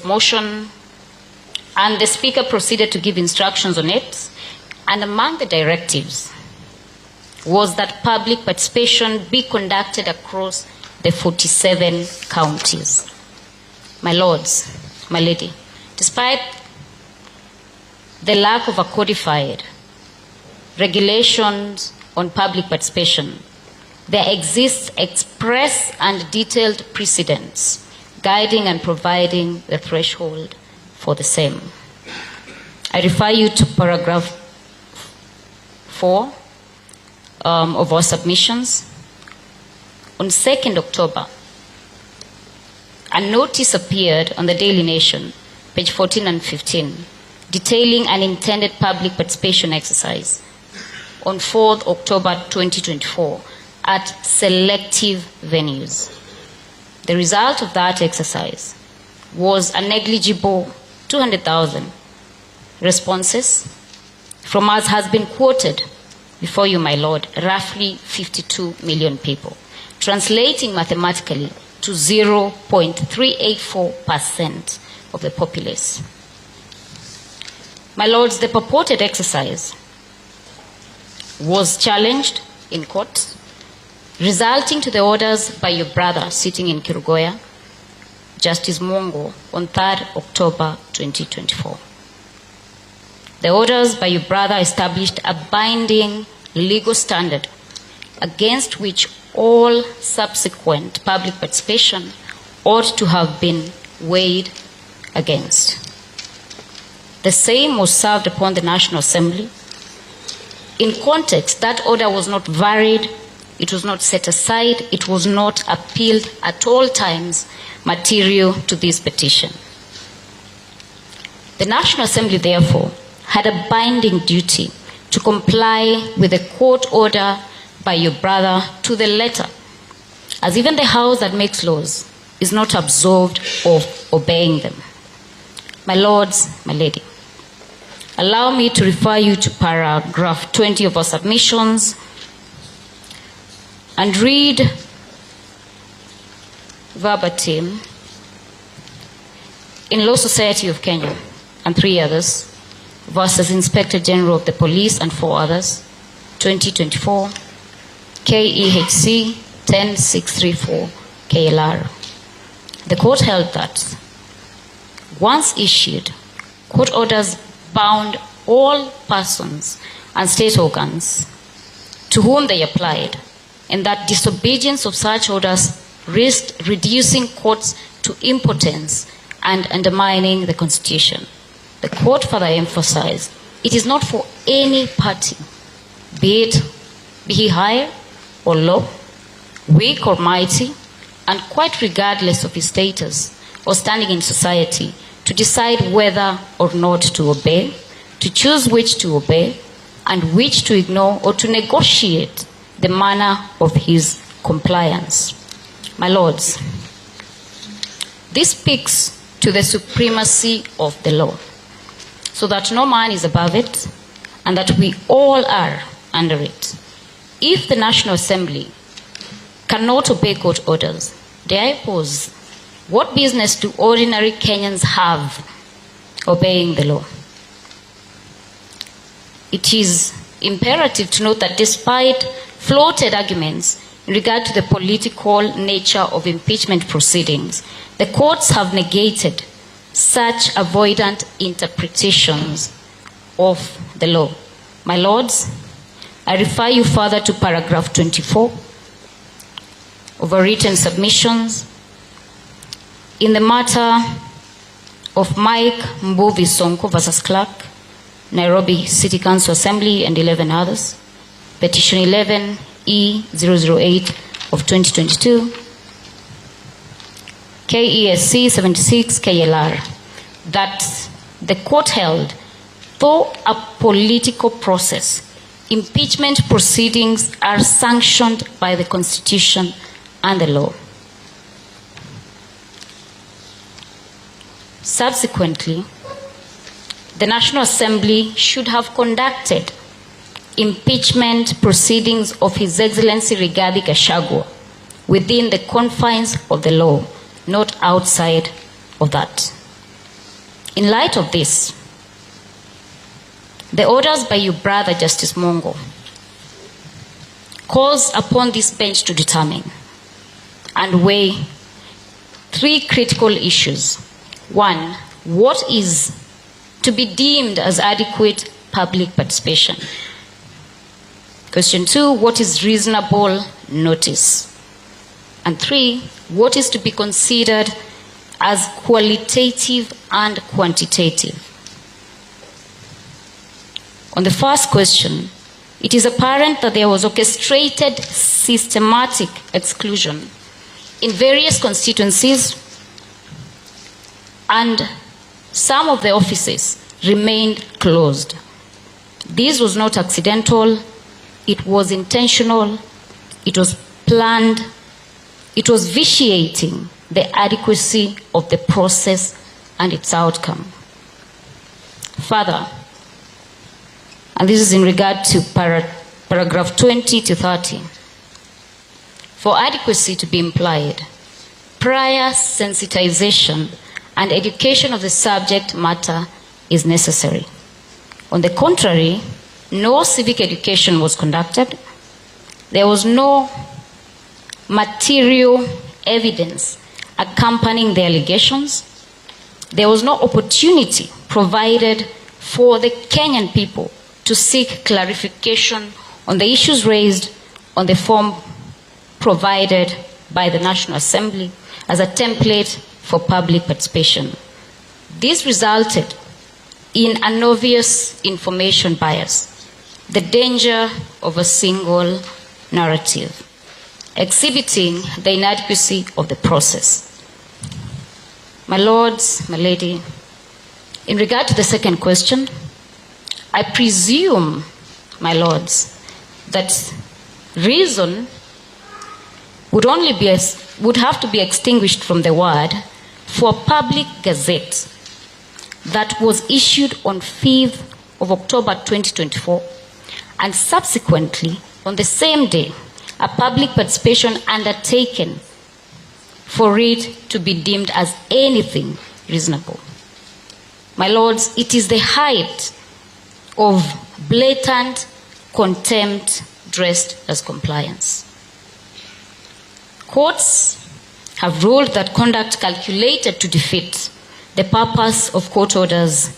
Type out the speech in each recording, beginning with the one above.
motion, and the Speaker proceeded to give instructions on it. And among the directives was that public participation be conducted across the 47 counties. My lords, my lady, despite the lack of a codified regulations on public participation, there exists express and detailed precedents guiding and providing the threshold for the same. I refer you to paragraph 4 of our submissions. On 2nd October, a notice appeared on the Daily Nation, page 14 and 15, detailing an intended public participation exercise on 4th October 2024 at selective venues. The result of that exercise was a negligible 200,000 responses from, as has been quoted before you, my lord, roughly 52 million people, translating mathematically to 0.384% of the populace. My lords, the purported exercise was challenged in court, resulting to the orders by your brother sitting in Kirugoya, Justice Mongo, on 3rd October 2024. The orders by your brother established a binding legal standard against which all subsequent public participation ought to have been weighed against. The same was served upon the National Assembly. In context, that order was not varied, it was not set aside, it was not appealed at all times material to this petition. The National Assembly, therefore, had a binding duty to comply with the court order by your brother to the letter, as even the house that makes laws is not absolved of obeying them. My lords, my lady, allow me to refer you to paragraph 20 of our submissions and read verbatim in Law Society of Kenya and 3 others versus Inspector General of the Police and 4 others, 2024, KEHC 10634 KLR. The court held that once issued, court orders bound all persons and state organs to whom they applied, and that disobedience of such orders risked reducing courts to impotence and undermining the Constitution. The court further emphasized it is not for any party, be he high or low, weak or mighty, and quite regardless of his status or standing in society, to decide whether or not to obey, to choose which to obey, and which to ignore, or to negotiate the manner of his compliance. My lords, this speaks to the supremacy of the law, so that no man is above it, and that we all are under it. If the National Assembly cannot obey court orders, dare I pose, what business do ordinary Kenyans have obeying the law? It is imperative to note that despite floated arguments in regard to the political nature of impeachment proceedings, the courts have negated such avoidant interpretations of the law. My lords, I refer you further to paragraph 24 of our written submissions in the matter of Mike Mbuvi Sonko versus Clark, Nairobi City Council Assembly, and 11 others, petition 11E008 of 2022, KESC 76 KLR, that the court held, though a political process, impeachment proceedings are sanctioned by the Constitution and the law. Subsequently, the National Assembly should have conducted impeachment proceedings of His Excellency Rigathi Gachagua within the confines of the law, not outside of that. In light of this, the orders by your brother, Justice Mongo, calls upon this bench to determine and weigh three critical issues. One, what is to be deemed as adequate public participation? Question two, what is reasonable notice? And three, what is to be considered as qualitative and quantitative? On the first question, it is apparent that there was orchestrated systematic exclusion in various constituencies, and some of the offices remained closed. This was not accidental, it was intentional, it was planned, it was vitiating the adequacy of the process and its outcome. Further, and this is in regard to paragraph 20 to 30. For adequacy to be implied, prior sensitization and education of the subject matter is necessary. On the contrary, no civic education was conducted. There was no material evidence accompanying the allegations. There was no opportunity provided for the Kenyan people to seek clarification on the issues raised on the form provided by the National Assembly as a template for public participation. This resulted in an obvious information bias, the danger of a single narrative, exhibiting the inadequacy of the process. My lords, my lady, in regard to the second question, I presume, my lords, that reason would have to be extinguished from the word for a public gazette that was issued on 5th of October 2024, and subsequently, on the same day, a public participation undertaken for it to be deemed as anything reasonable. My lords, it is the height of blatant contempt dressed as compliance. Courts have ruled that conduct calculated to defeat the purpose of court orders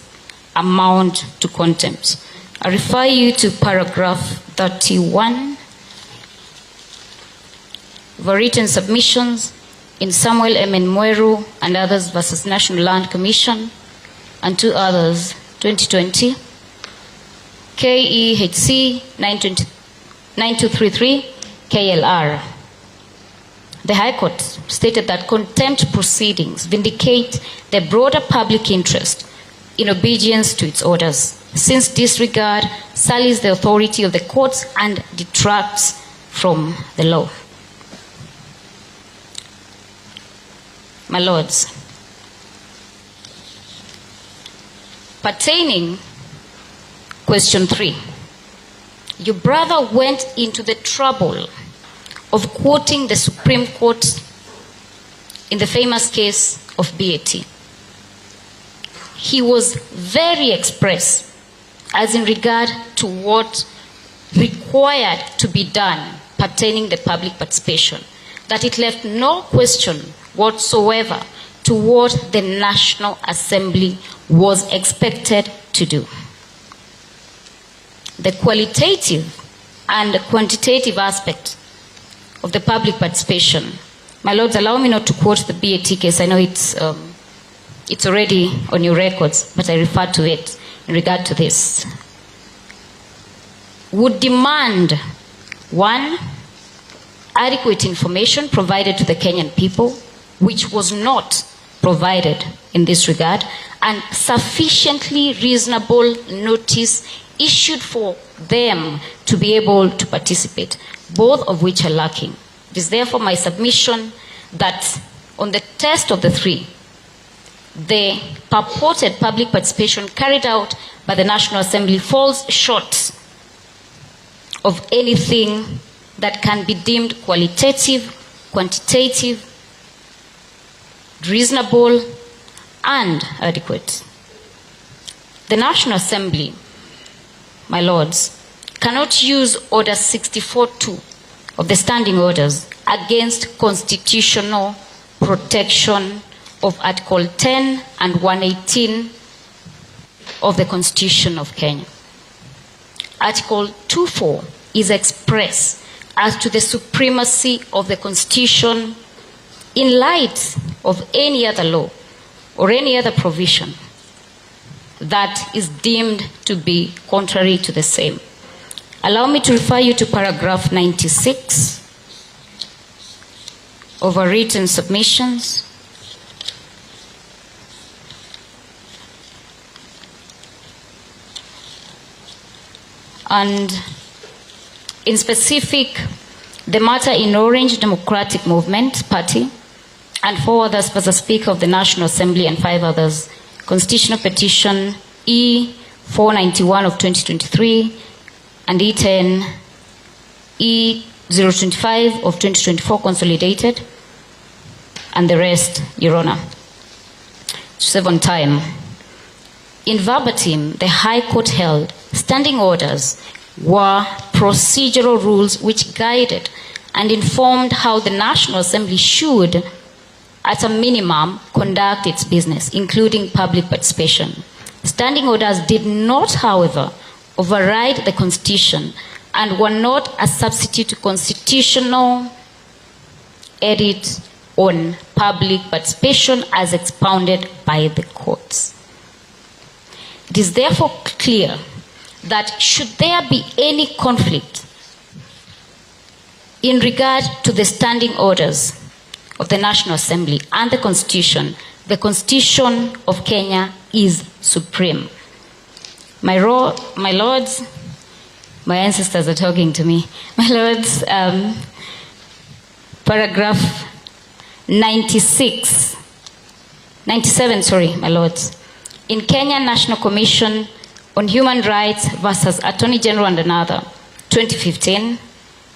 amount to contempt. I refer you to paragraph 31 of our written submissions in Samuel M. Mweru and others versus National Land Commission, and two others, 2020, KEHC 9233 KLR. The High Court stated that contempt proceedings vindicate the broader public interest in obedience to its orders, since disregard sullies the authority of the courts and detracts from the law. My lords, pertaining question 3, your brother went into the trouble of quoting the Supreme Court in the famous case of BAT. He was very express as in regard to what required to be done pertaining the public participation, that it left no question whatsoever to what the National Assembly was expected to do. The qualitative and quantitative aspect of the public participation. My lords, allow me not to quote the BAT case. I know it's already on your records, but I refer to it in regard to this. Would demand, 1, adequate information provided to the Kenyan people, which was not provided in this regard, and sufficiently reasonable notice issued for them to be able to participate, both of which are lacking. It is therefore my submission that on the test of the 3, the purported public participation carried out by the National Assembly falls short of anything that can be deemed qualitative, quantitative, reasonable, and adequate. The National Assembly, my lords, cannot use Order 64.2 of the Standing Orders against constitutional protection of Article 10 and 118 of the Constitution of Kenya. Article 2.4 is express as to the supremacy of the Constitution in light of any other law or any other provision that is deemed to be contrary to the same. Allow me to refer you to paragraph 96 of our written submissions. And in specific, the matter in Orange Democratic Movement Party and 4 others versus Speaker of the National Assembly and 5 others, Constitutional Petition E491 of 2023 and E10, E025 of 2024 consolidated, and the rest, Your Honor. To save on time. In verbatim, the High Court held standing orders were procedural rules which guided and informed how the National Assembly should, at a minimum, conduct its business, including public participation. Standing orders did not, however, override the Constitution and were not a substitute to constitutional edit on public participation as expounded by the courts. It is therefore clear that should there be any conflict in regard to the standing orders of the National Assembly and the Constitution of Kenya is supreme. My lords, my ancestors are talking to me. My lords, paragraph 97, my lords. In Kenya National Commission on Human Rights versus Attorney General and another, 2015,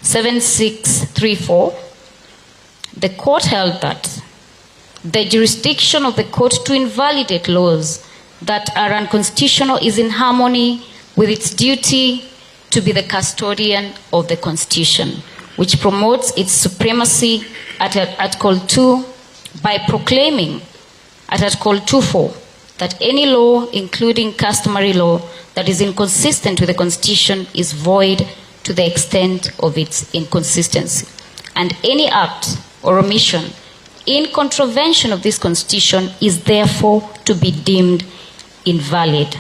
7634, the court held that the jurisdiction of the court to invalidate laws that are unconstitutional is in harmony with its duty to be the custodian of the Constitution, which promotes its supremacy at Article 2 by proclaiming at Article 2.4 that any law, including customary law, that is inconsistent with the Constitution is void to the extent of its inconsistency. And any act or omission in contravention of this Constitution is therefore to be deemed invalid.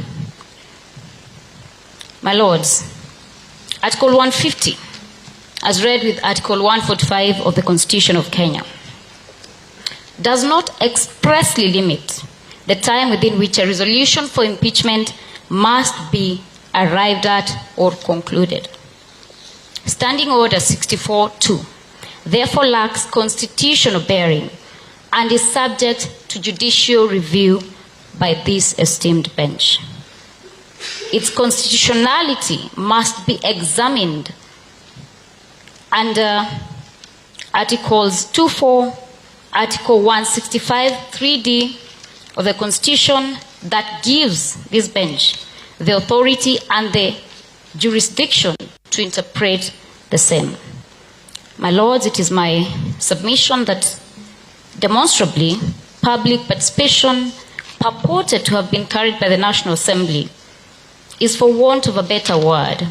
My lords, Article 150, as read with Article 145 of the Constitution of Kenya, does not expressly limit the time within which a resolution for impeachment must be arrived at or concluded. Standing Order 64.2 therefore lacks constitutional bearing and is subject to judicial review by this esteemed bench. Its constitutionality must be examined under Articles 2.4, Article 165, 3D of the Constitution that gives this bench the authority and the jurisdiction to interpret the same. My lords, it is my submission that demonstrably public participation purported to have been carried by the National Assembly is, for want of a better word,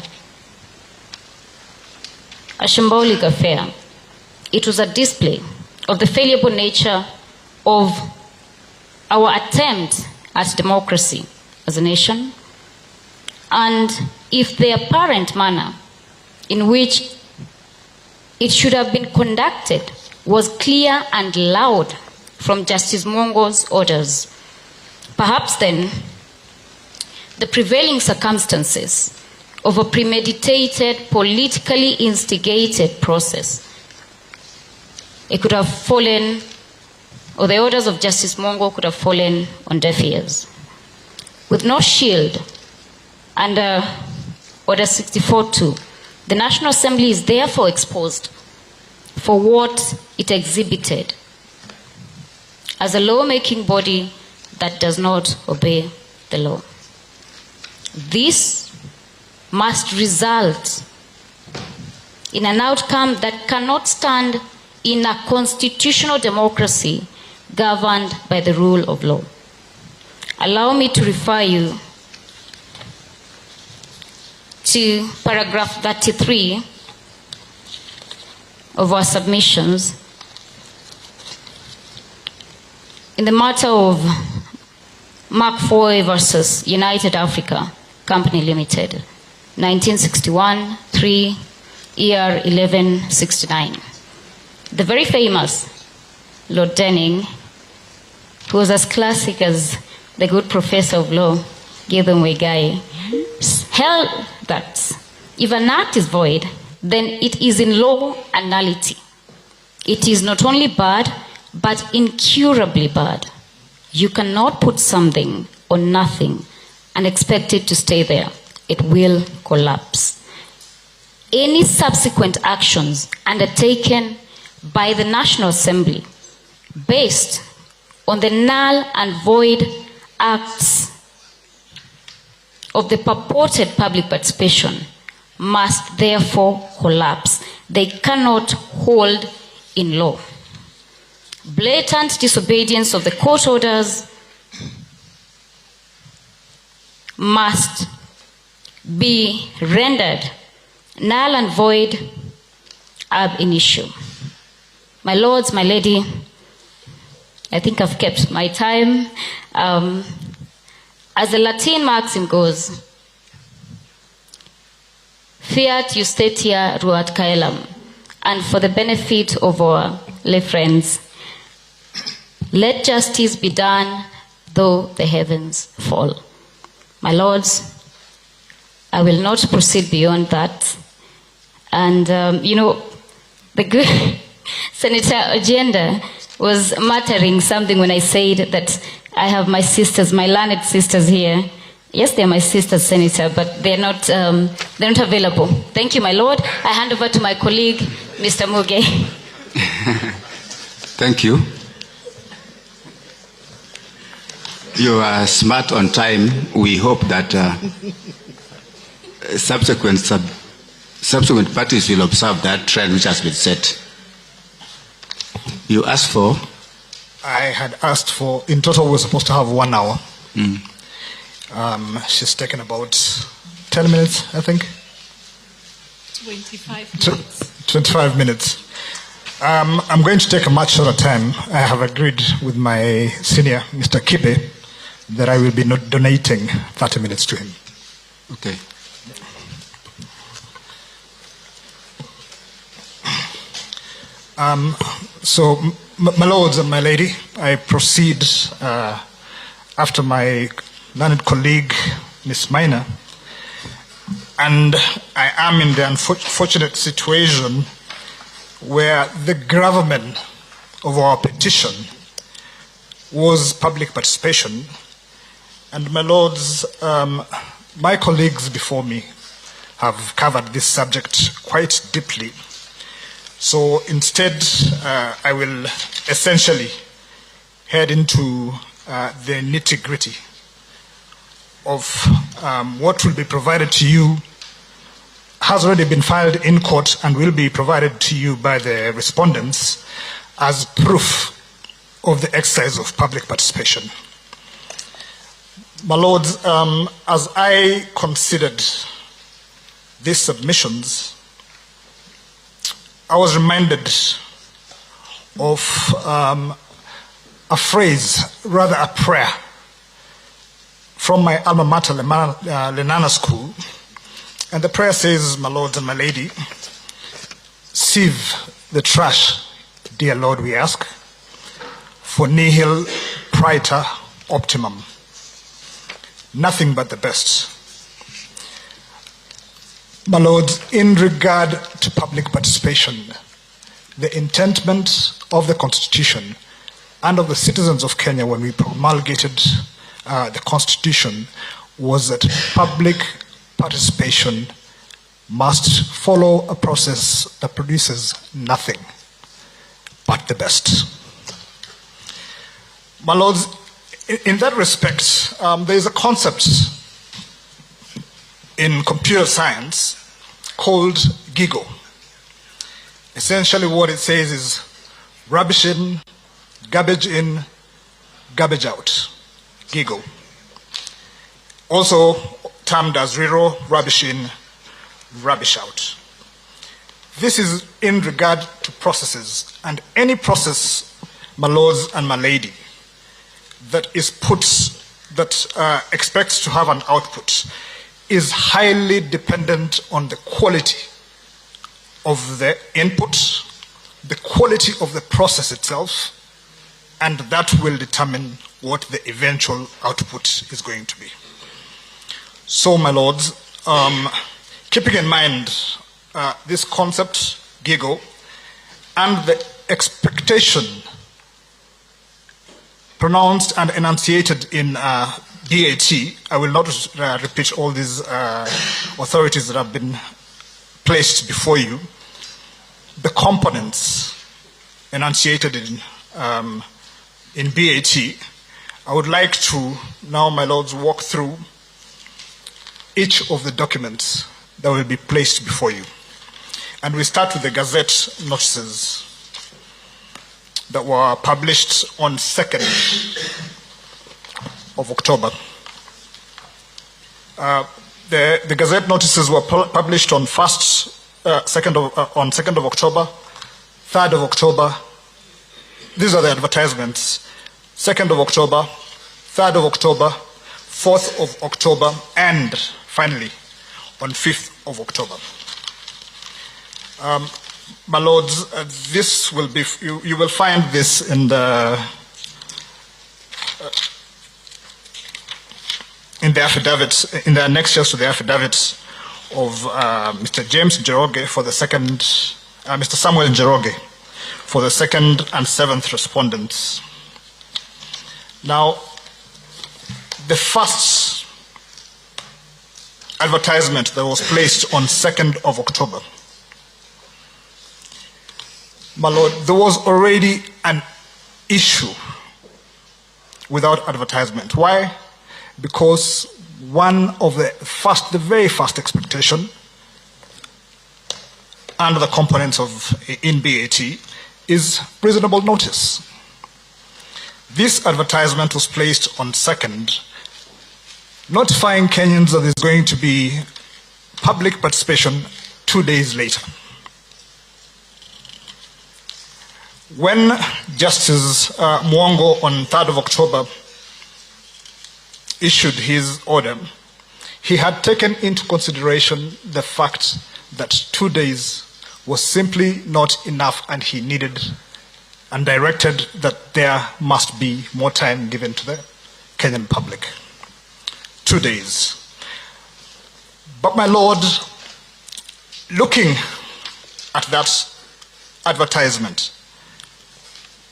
a symbolic affair. It was a display of the fallible nature of our attempt at democracy as a nation, and if the apparent manner in which it should have been conducted was clear and loud from Justice Mongo's orders, perhaps then the prevailing circumstances of a premeditated, politically instigated process, it could have fallen, or the orders of Justice Mongo could have fallen on deaf ears. With no shield under Order 64.2, the National Assembly is therefore exposed for what it exhibited as a law-making body that does not obey the law. This must result in an outcome that cannot stand in a constitutional democracy governed by the rule of law. Allow me to refer you to paragraph 33 of our submissions in the matter of Mark Foy versus United Africa Company Limited, 1961, 3 ER 1169. The very famous Lord Denning, who was as classic as the good professor of law, Gideon Wegai, held that if an act is void, then it is in law a nullity. It is not only bad, but incurably bad. You cannot put something on nothing and expect it to stay there. It will collapse. Any subsequent actions undertaken by the National Assembly based on the null and void acts of the purported public participation must therefore collapse. They cannot hold in law. Blatant disobedience of the court orders must be rendered null and void ab initio. My lords, my lady, I think I've kept my time. As the Latin maxim goes, fiat justitia ruat caelum, and for the benefit of our lay friends, let justice be done though the heavens fall. My lords, I will not proceed beyond that. And, the good Senator Agenda was muttering something when I said that I have my sisters, my learned sisters here. Yes, they're my sisters, Senator, but they're not available. Thank you, my lord. I hand over to my colleague, Mr. Muge. Thank you. You are smart on time. We hope that subsequent parties will observe that trend which has been set. You asked for? I had asked for, in total we're supposed to have 1 hour. She's taken about 10 minutes, I think. 25 minutes. 25 minutes. I'm going to take a much shorter time. I have agreed with my senior, Mr. Kibe, that I will be donating 30 minutes to him. Okay. So, my lords and my lady, I proceed after my learned colleague, Ms. Minor, and I am in the unfortunate situation where the gravamen of our petition was public participation, and my lords, my colleagues before me have covered this subject quite deeply. So instead, I will essentially head into the nitty-gritty of what will be provided to you, has already been filed in court and will be provided to you by the respondents as proof of the exercise of public participation. My lords, as I considered these submissions, I was reminded of a phrase, rather a prayer, from my alma mater, Lenana School. And the prayer says, my lords and my lady, sieve the trash, dear Lord, we ask, for nihil praeter optimum. Nothing but the best. My lords, in regard to public participation, the intentment of the Constitution and of the citizens of Kenya when we promulgated the Constitution was that public participation must follow a process that produces nothing but the best. My lords, in that respect, there is a concept in computer science called GIGO. Essentially what it says is rubbish in, garbage out, GIGO. Also termed as RIRO, rubbish in, rubbish out. This is in regard to processes, and any process, my lords and my lady, that is expects to have an output is highly dependent on the quality of the input, the quality of the process itself, and that will determine what the eventual output is going to be. So, my lords, keeping in mind this concept, GIGO, and the expectation pronounced and enunciated in BAT, I will not repeat all these authorities that have been placed before you. The components enunciated in BAT, I would like to now, my lords, walk through each of the documents that will be placed before you. And we start with the Gazette notices that were published on 2nd of October. The Gazette notices were published on 2nd of October, 3rd of October. These are the advertisements. 2nd of October, 3rd of October, 4th of October, and finally on 5th of October. My lords, this will be, you will find this in the affidavits, in the annexures to the affidavits of Mr. James Njoroge for the second, Mr. Samuel Njoroge for the 2nd and 7th respondents. Now, the first advertisement that was placed on 2nd of October, my lord, there was already an issue without advertisement. Why? Because one of the very first expectation under the components of in BAT is reasonable notice. This advertisement was placed on 2nd, notifying Kenyans that there's going to be public participation 2 days later. When Justice Mwongo on 3rd of October issued his order, he had taken into consideration the fact that 2 days was simply not enough, and he needed and directed that there must be more time given to the Kenyan public. 2 days. But my lord, looking at that advertisement,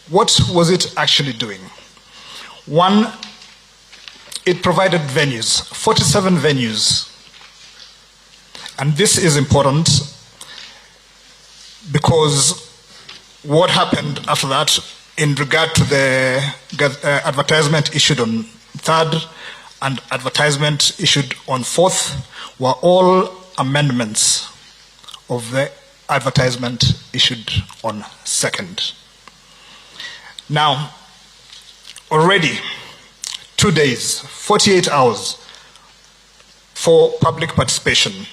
what was it actually doing? One, it provided venues, 47 venues. And this is important because what happened after that in regard to the advertisement issued on 3rd and advertisement issued on 4th were all amendments of the advertisement issued on 2nd. Now, already 2 days, 48 hours for public participation.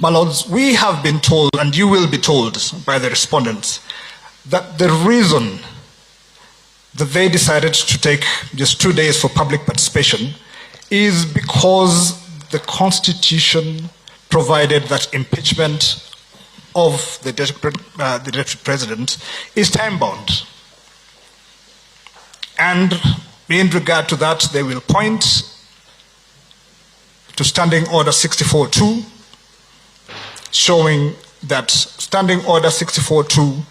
My lords, we have been told, and you will be told by the respondents, that the reason that they decided to take just 2 days for public participation is because the Constitution provided that impeachment of the Deputy President is time-bound. And in regard to that, they will point to Standing Order 64-2, showing that Standing Order 64-2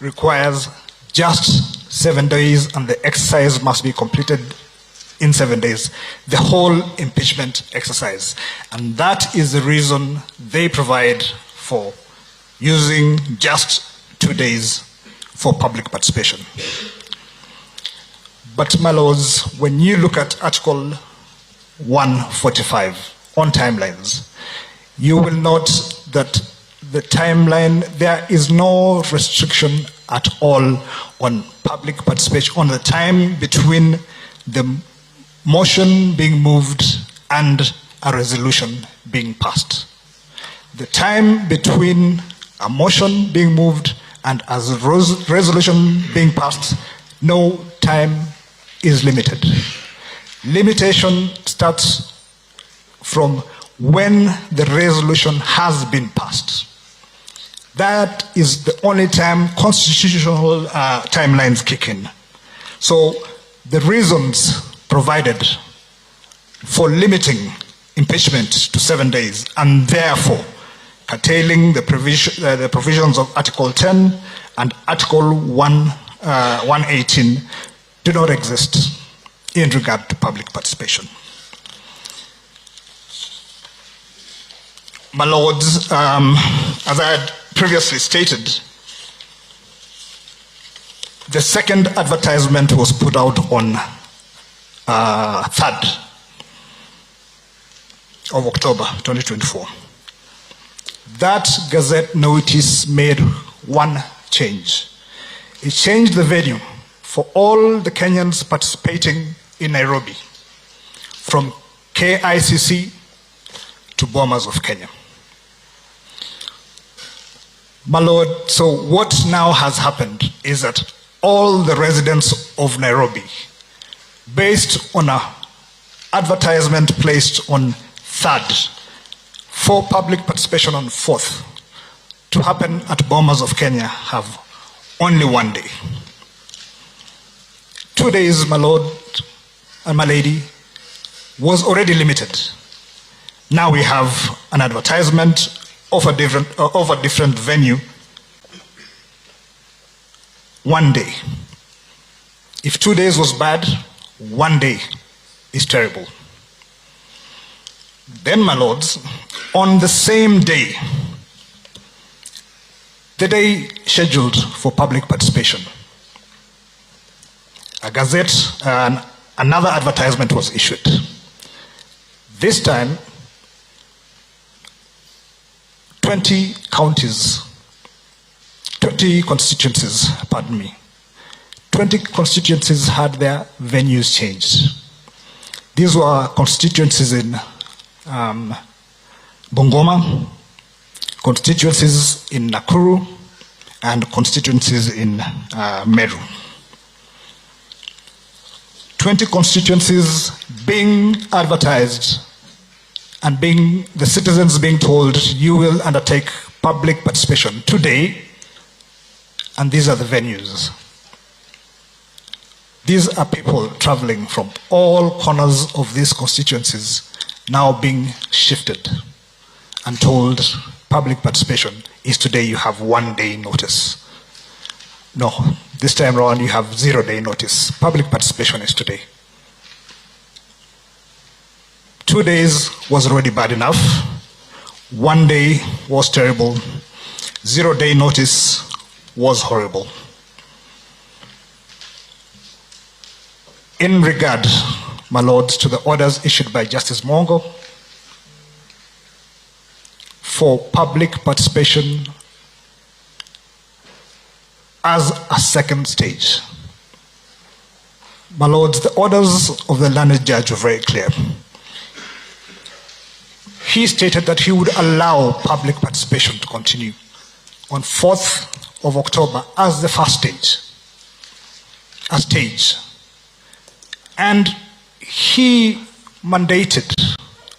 requires just 7 days, and the exercise must be completed in 7 days, the whole impeachment exercise. And that is the reason they provide for using just 2 days for public participation. But my lords, when you look at Article 1:45 on timelines. You will note that the timeline, there is no restriction at all on public participation, on the time between the motion being moved and a resolution being passed. The time between a motion being moved and a resolution being passed, no time is limited. Limitation starts from when the resolution has been passed. That is the only time constitutional timelines kick in. So the reasons provided for limiting impeachment to 7 days and therefore curtailing the provisions of Article 10 and Article 118 do not exist in regard to public participation. My Lords, as I had previously stated, the second advertisement was put out on 3rd of October 2024. That Gazette notice made one change. It changed the venue for all the Kenyans participating in Nairobi from KICC to Bomas of Kenya. My Lord, so what now has happened is that all the residents of Nairobi, based on an advertisement placed on 3rd, for public participation on 4th, to happen at Bomas of Kenya, have only 1 day. 2 days, my Lord and my Lady, was already limited. Now we have an advertisement of a different venue, 1 day. If 2 days was bad, 1 day is terrible. Then, my Lords, on the same day, the day scheduled for public participation, a gazette and another advertisement was issued. This time, 20 constituencies, 20 constituencies had their venues changed. These were constituencies in Bungoma, constituencies in Nakuru, and constituencies in Meru. 20 constituencies being advertised and the citizens being told, you will undertake public participation today, and these are the venues. These are people traveling from all corners of these constituencies now being shifted and told public participation is today, you have 1 day notice. No, this time around you have 0 day notice. Public participation is today. 2 days was already bad enough. 1 day was terrible. 0 day notice was horrible. In regard, my Lords, to the orders issued by Justice Mongo for public participation as a second stage. My Lords, the orders of the learned judge were very clear. He stated that he would allow public participation to continue on 4th of October as the first stage, and he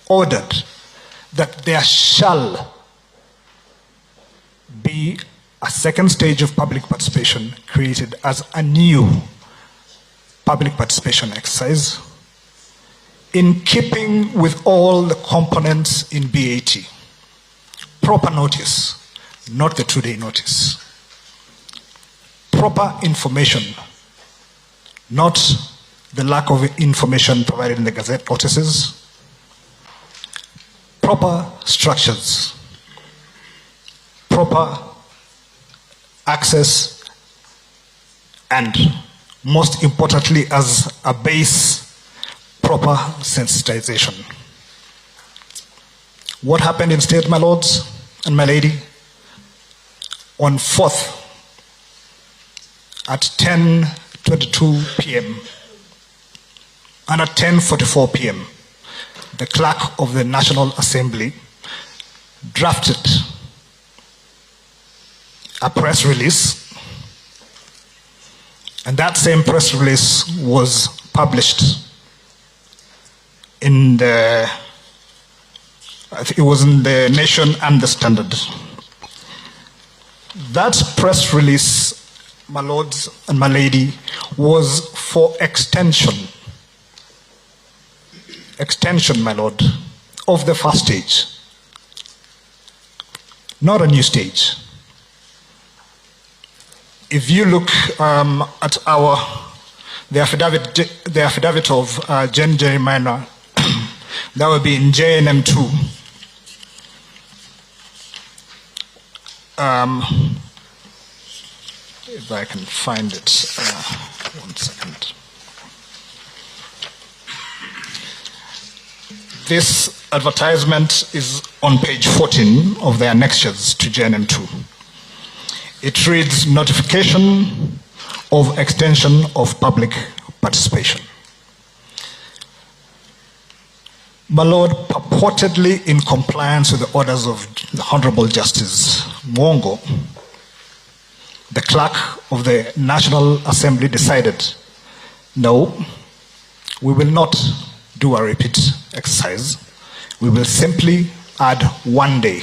ordered that there shall be a second stage of public participation created as a new public participation exercise in keeping with all the components in BAT. Proper notice, not the 2 day notice. Proper information, not the lack of information provided in the Gazette notices. Proper structures, proper access, and most importantly, as a base, proper sensitization. What happened instead, my lords and my lady? On 4th at 10:22 p.m. and at 10:44 p.m., the clerk of the National Assembly drafted a press release, and that same press release was published in the, I think it was in the Nation and the Standard. That press release, my lords and my lady, was for extension, my lord, of the first stage, not a new stage. If you look at the affidavit of Jen Jeremiah, that would be in JNM2. If I can find it, 1 second. This advertisement is on page 14 of the annexures to JNM2. It reads, notification of extension of public participation. My Lord, purportedly in compliance with the orders of the Honorable Justice Mwongo, the clerk of the National Assembly decided, no, we will not do a repeat exercise. We will simply add 1 day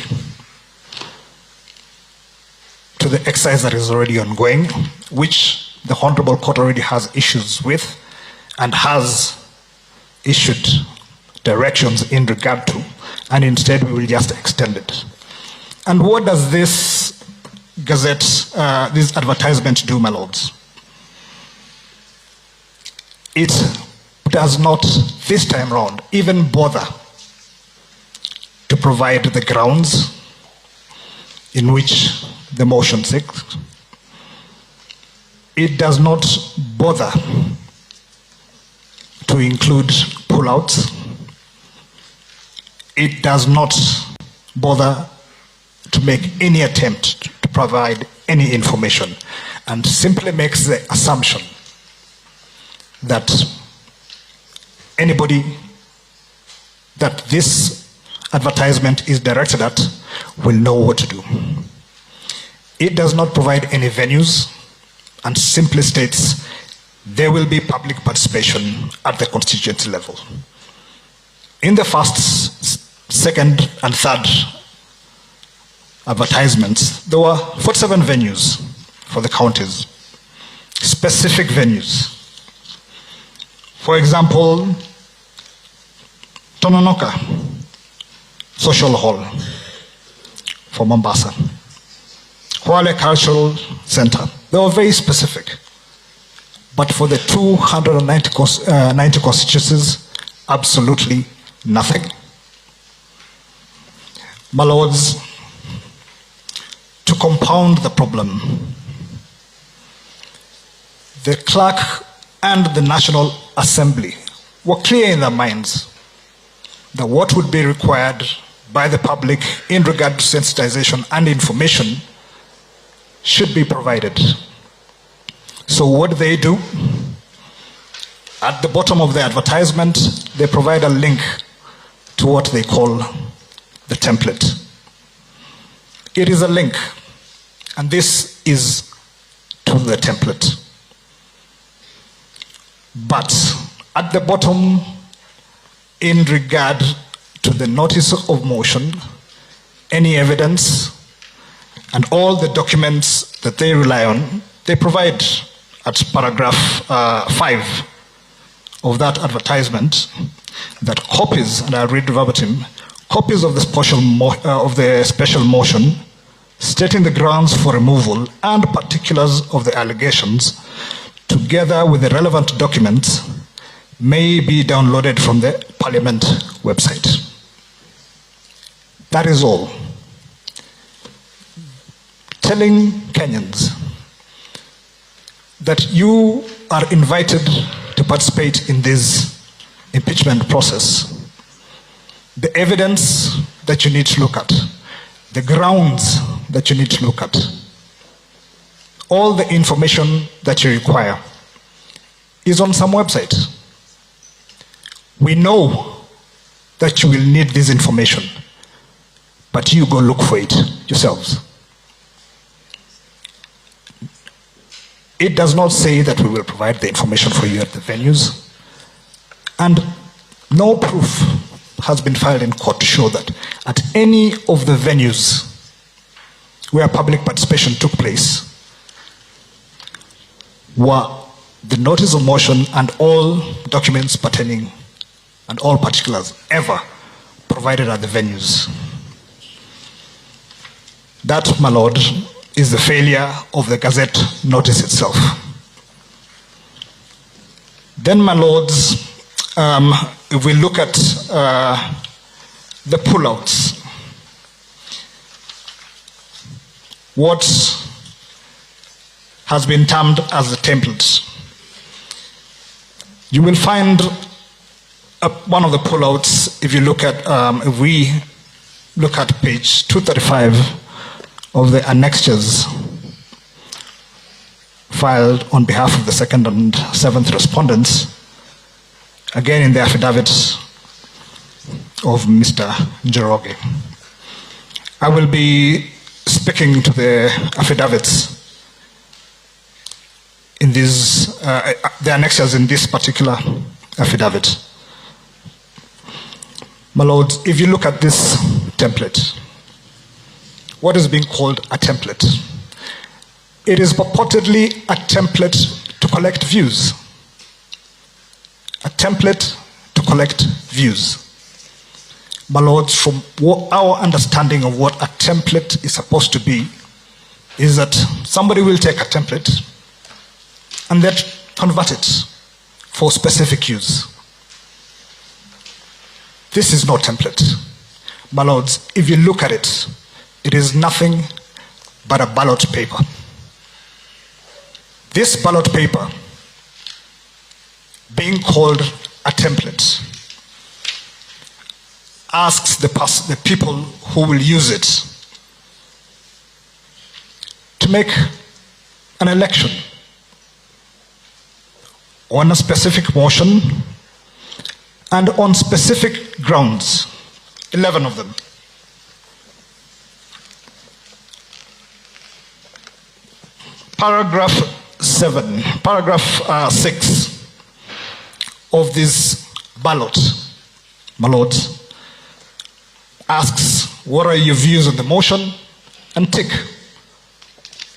to the exercise that is already ongoing, which the Honorable Court already has issues with and has issued directions in regard to, and instead we will just extend it. And what does this gazette, this advertisement do, my lords? It does not, this time round, even bother to provide the grounds in which the motion seeks. It does not bother to include pullouts. It does not bother to make any attempt to provide any information, and simply makes the assumption that anybody that this advertisement is directed at will know what to do. It does not provide any venues and simply states there will be public participation at the constituency level. In the first, second, and third advertisements, there were 47 venues for the counties, specific venues. For example, Tononoka Social Hall for Mombasa, Kwale Cultural Center. They were very specific. But for the 290 constituencies, absolutely nothing. My lords, to compound the problem, the clerk and the National Assembly were clear in their minds that what would be required by the public in regard to sensitization and information should be provided. So what do? At the bottom of the advertisement, they provide a link to what they call the template. It is a link, and this is to the template. But at the bottom, in regard to the notice of motion, any evidence, and all the documents that they rely on, they provide at paragraph 5 of that advertisement that copies, and I'll read verbatim, copies of the special motion stating the grounds for removal and particulars of the allegations, together with the relevant documents, may be downloaded from the Parliament website. That is all. Telling Kenyans that you are invited to participate in this impeachment process, the evidence that you need to look at, the grounds that you need to look at, all the information that you require is on some website. We know that you will need this information, but you go look for it yourselves. It does not say that we will provide the information for you at the venues, and no proof has been filed in court to show that at any of the venues where public participation took place, were the notice of motion and all documents pertaining and all particulars ever provided at the venues. That, my lord, is the failure of the Gazette notice itself. Then, my lords, if we look at the pullouts, what has been termed as the template, you will find one of the pullouts. If you look at, if we look at page 235 of the annexures filed on behalf of the second and seventh respondents, again in the affidavit of Mr. Njoroge. I will be speaking to the affidavits in these, the annexures in this particular affidavit. My lords, if you look at this template, what is being called a template? It is purportedly a template to collect views. A template to collect views. My lords, from our understanding of what a template is supposed to be, is that somebody will take a template and then convert it for specific use. This is no template. My lords, if you look at it, it is nothing but a ballot paper. This ballot paper, being called a template, asks the people who will use it to make an election on a specific motion and on specific grounds, 11 of them. Paragraph 6 of this ballot, my lords, asks, what are your views on the motion? And tick,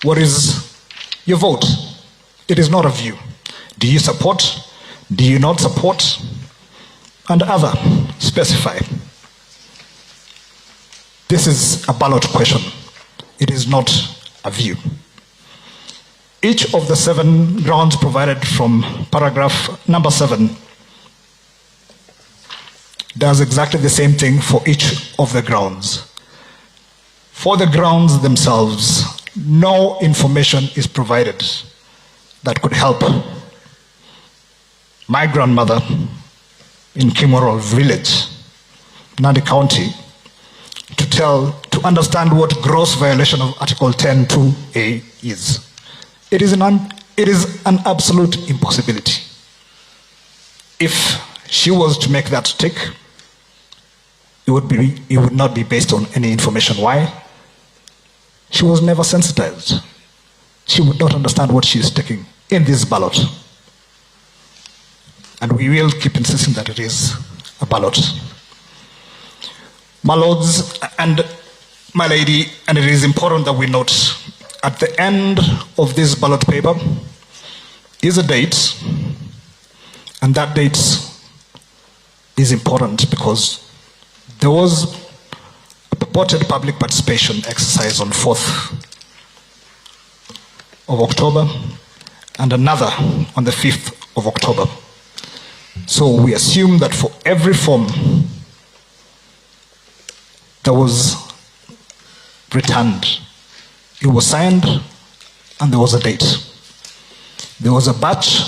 what is your vote? It is not a view. Do you support? Do you not support? And other, specify. This is a ballot question. It is not a view. Each of the 7 grounds provided from paragraph number 7 does exactly the same thing for each of the grounds. For the grounds themselves, no information is provided that could help my grandmother in Kimorol village, Nandi County, to understand what gross violation of Article 10(2)(a) is. It is an absolute impossibility. If she was to make that tick, it would not be based on any information. Why? She was never sensitized. She would not understand what she is taking in this ballot. And we will keep insisting that it is a ballot. My lords and my lady, and it is important that we note, at the end of this ballot paper is a date, and that date is important because there was a purported public participation exercise on 4th of October and another on the 5th of October. So we assume that for every form that was returned, it was signed and there was a date. There was a batch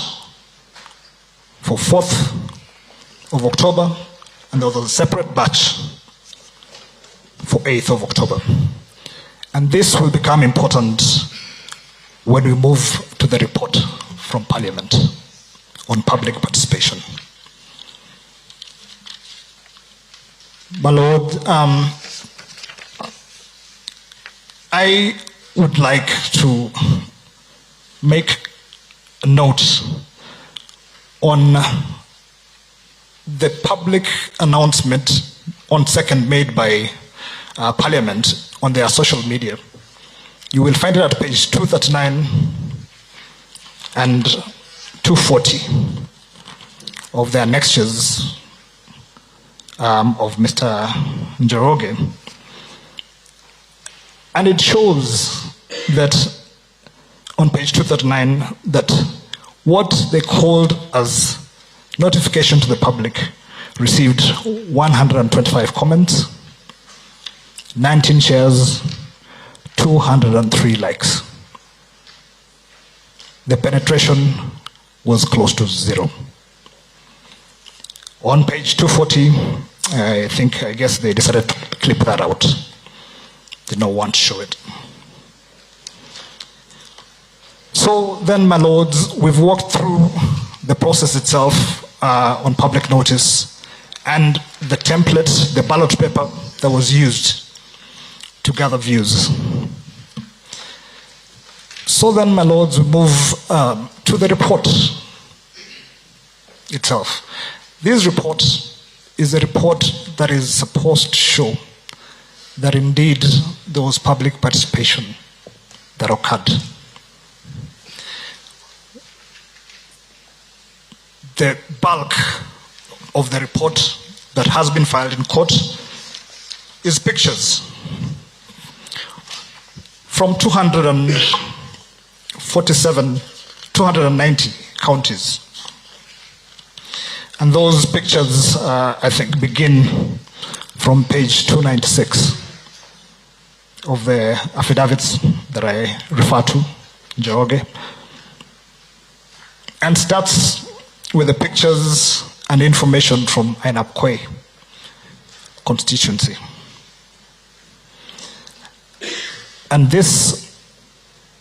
for 4th of October, and there was a separate batch for 8th of October. And this will become important when we move to the report from Parliament on public participation. My Lord, I would like to make a note on the public announcement on 2nd made by Parliament on their social media. You will find it at page 239 and 240 of the annexures of Mr. Njoroge. And it shows that on page 239 that what they called as notification to the public received 125 comments, 19 shares, 203 likes. The penetration was close to 0. On page 240, I guess they decided to clip that out. Did not want to show it. So then, my lords, we've walked through the process itself on public notice and the template, the ballot paper that was used to gather views. So then, my lords, we move to the report itself. This report is a report that is supposed to show that indeed there was public participation that occurred. The bulk of the report that has been filed in court is pictures from 290 counties. And those pictures, I think, begin from page 296 of the affidavits that I refer to, Njoroge, and starts with the pictures and information from Ainapkwe constituency. And this,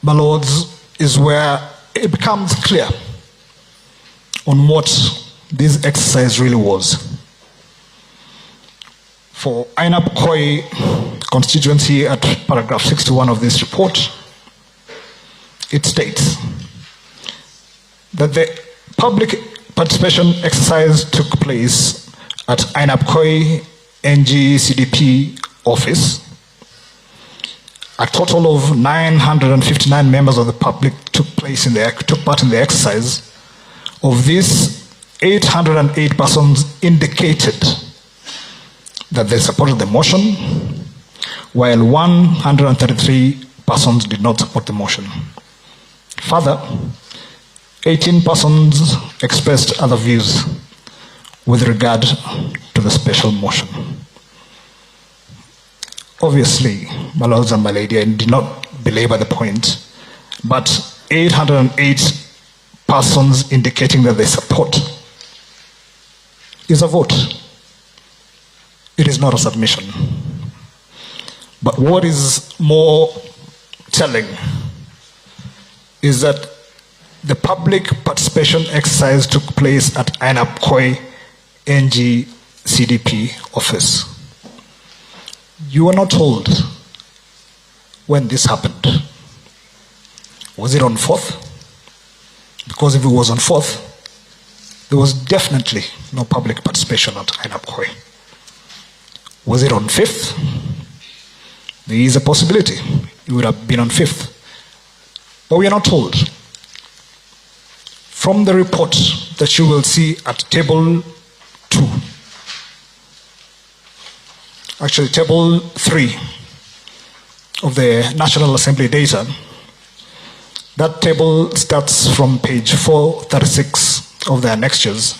my lords, is where it becomes clear on what this exercise really was. For Ainapkwe constituency, at paragraph 61 of this report, it states that the public participation exercise took place at Ainapkwe NGCDP office. A total of 959 members of the public took part in the exercise. Of this, 808 persons indicated that they supported the motion, while 133 persons did not support the motion. Further, 18 persons expressed other views with regard to the special motion. Obviously, my lords and my lady, I did not belabor the point, but 808 persons indicating that they support is a vote. It is not a submission. But what is more telling is that the public participation exercise took place at Ainapkwe NGCDP office. You were not told when this happened. Was it on 4th? Because if it was on 4th, there was definitely no public participation at Ainapkwe. Was it on 5th? There is a possibility it would have been on 5th. But we are not told. From the report that you will see at table 2, actually table 3 of the National Assembly data, that table starts from page 436 of the annexures,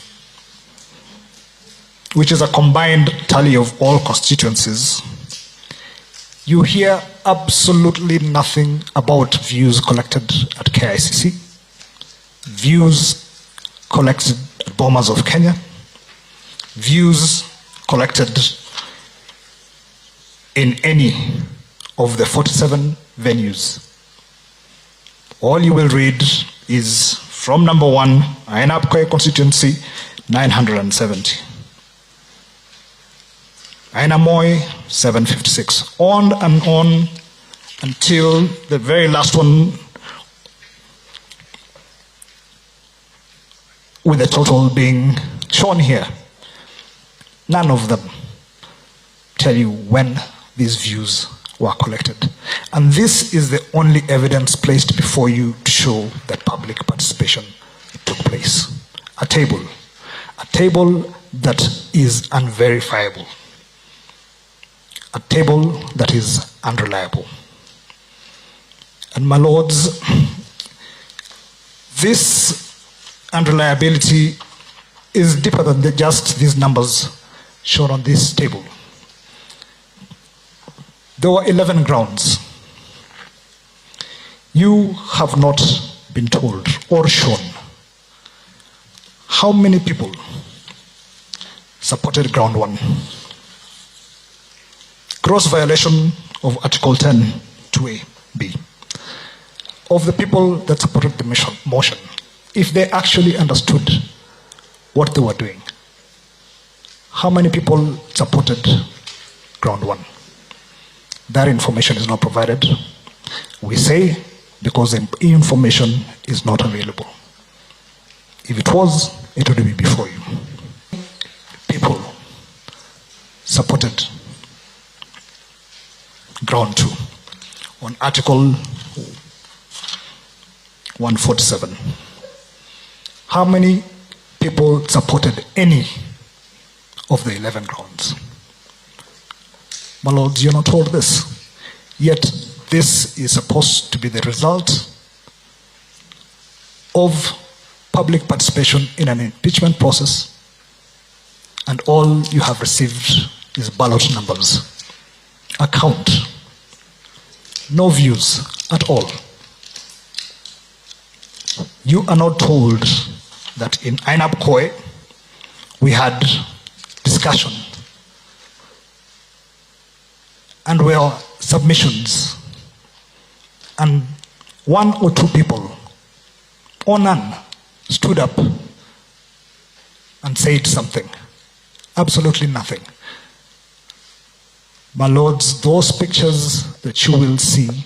which is a combined tally of all constituencies. You hear absolutely nothing about views collected at KICC, views collected at Bomas of Kenya, views collected in any of the 47 venues. All you will read is from number 1, Ainapkoi constituency, 970. Ainamoy, 756. On and on until the very last one, with the total being shown here. None of them tell you when these views were collected. And this is the only evidence placed before you to show that public participation took place. A table that is unverifiable. A table that is unreliable. And my lords, this unreliability is deeper than just these numbers shown on this table. There were 11 grounds. You have not been told or shown how many people supported ground 1. Gross violation of Article 10, 2A, B. Of the people that supported the motion, if they actually understood what they were doing, how many people supported ground 1? That information is not provided. We say because the information is not available. If it was, it would be before you. People supported ground 2 on Article 147. How many people supported any of the 11 grounds? My lords, you're not told this. Yet this is supposed to be the result of public participation in an impeachment process, and all you have received is ballot numbers. A count. No views at all. You are not told that in Ainapkoi we had discussion and were submissions, and 1 or 2 people or none stood up and said something. Absolutely nothing. My lords, those pictures that you will see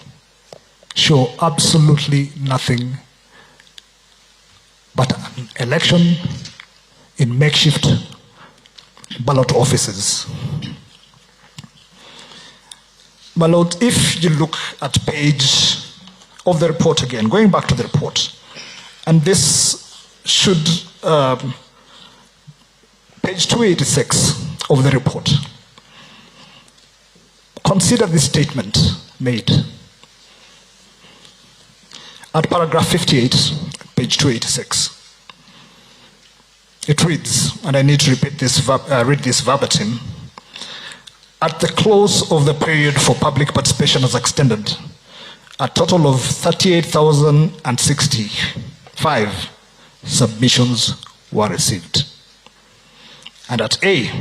show absolutely nothing but an election in makeshift ballot offices. My lord, if you look at page of the report again, going back to the report, and this should, page 286 of the report, consider this statement made at paragraph 58, page 286. It reads, and I need to repeat this, read this verbatim. At the close of the period for public participation as extended, a total of 38,065 submissions were received. And at A,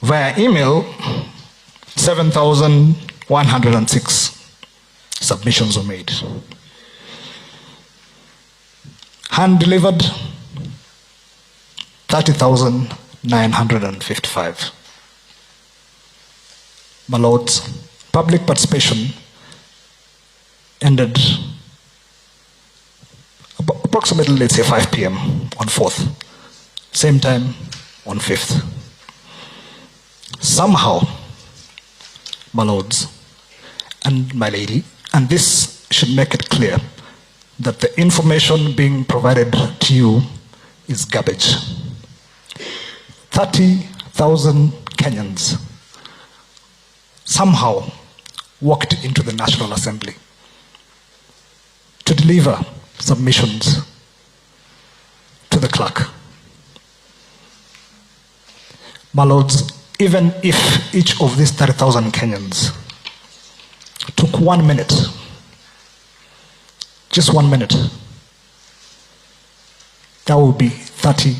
via email, 7,106 submissions were made. Hand-delivered, 30,955. My lords, public participation ended approximately, let's say, 5 p.m. on 4th. Same time on 5th. Somehow, my lords and my lady, and this should make it clear that the information being provided to you is garbage. 30,000 Kenyans somehow walked into the National Assembly to deliver submissions to the clerk. My lords, even if each of these 30,000 Kenyans took 1 minute, just 1 minute, that would be 30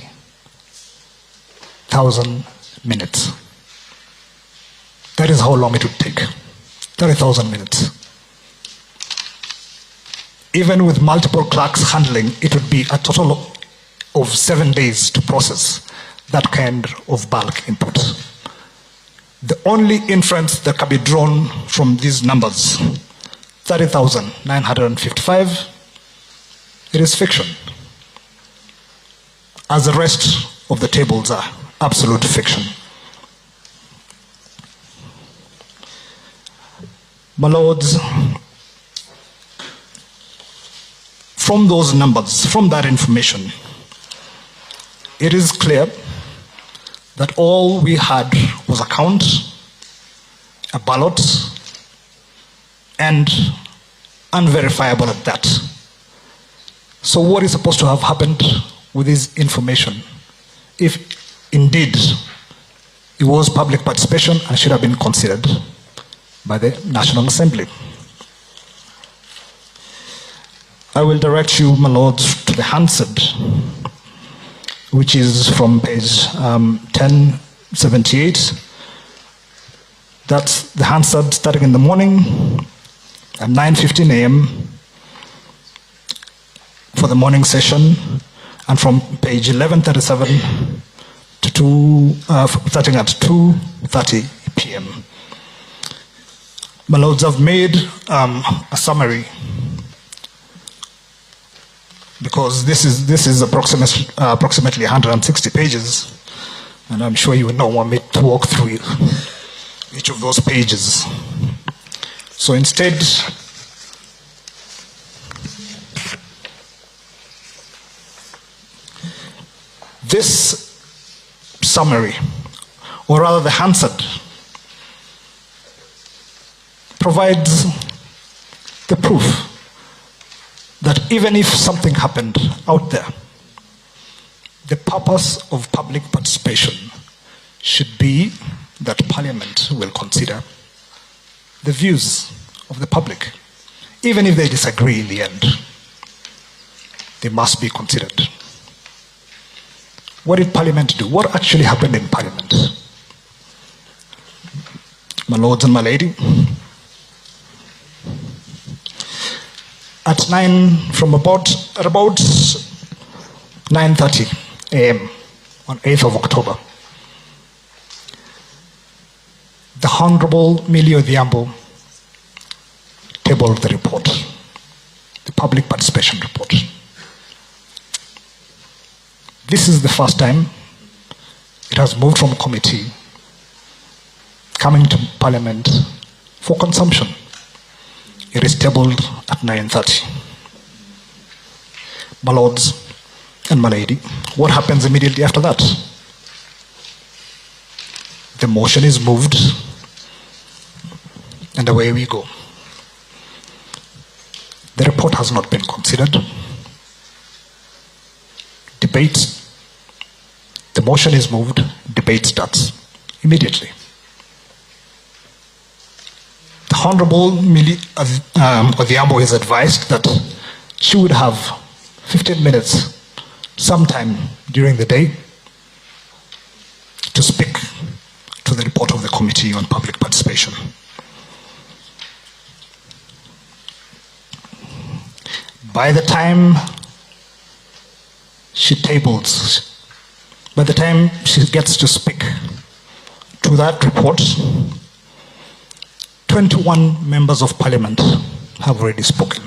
30,000 minutes. That is how long it would take. 30,000 minutes. Even with multiple clerks handling, it would be a total of 7 days to process that kind of bulk input. The only inference that can be drawn from these numbers, 30,955, it is fiction, as the rest of the tables are absolute fiction. My lords, from those numbers, from that information, it is clear that all we had was a count, a ballot, and unverifiable at that. So what is supposed to have happened with this information, if indeed it was public participation and should have been considered by the National Assembly? I will direct you, my lords, to the Hansard, which is from page 1078. That's the Hansard starting in the morning at 9:15 a.m. for the morning session, and from page 1137 to starting at 2:30 p.m. My lords, I've made a summary, because this is approximately 160 pages, and I'm sure you will not want me to walk through each of those pages. So instead, this summary, or rather the Hansard, provides the proof that even if something happened out there, the purpose of public participation should be that Parliament will consider the views of the public. Even if they disagree in the end, they must be considered. What did Parliament do? What actually happened in Parliament? My lords and my lady, at about 9:30 a.m. on 8th of October, the Honorable Millie Odhiambo tabled the report, the public participation report. This is the first time it has moved from committee, coming to Parliament for consumption. It is tabled at 9:30. My lords and my lady, what happens immediately after that? The motion is moved, and away we go. The report has not been considered. Debate, the motion is moved, debate starts immediately. The Honorable Millie Odhiambo is advised that she would have 15 minutes sometime during the day to speak to the report of the Committee on Public Participation. By the time she gets to speak to that report, 21 members of Parliament have already spoken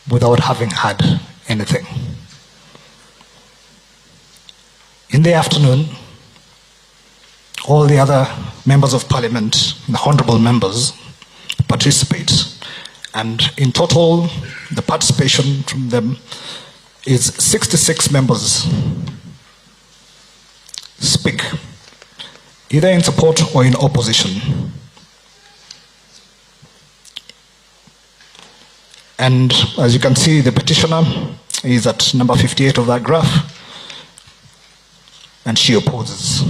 without having had anything. In the afternoon, all the other members of Parliament, the honourable members, participate, and in total, the participation from them is 66 members speak, either in support or in opposition. And as you can see, the petitioner is at number 58 of that graph, and she opposes.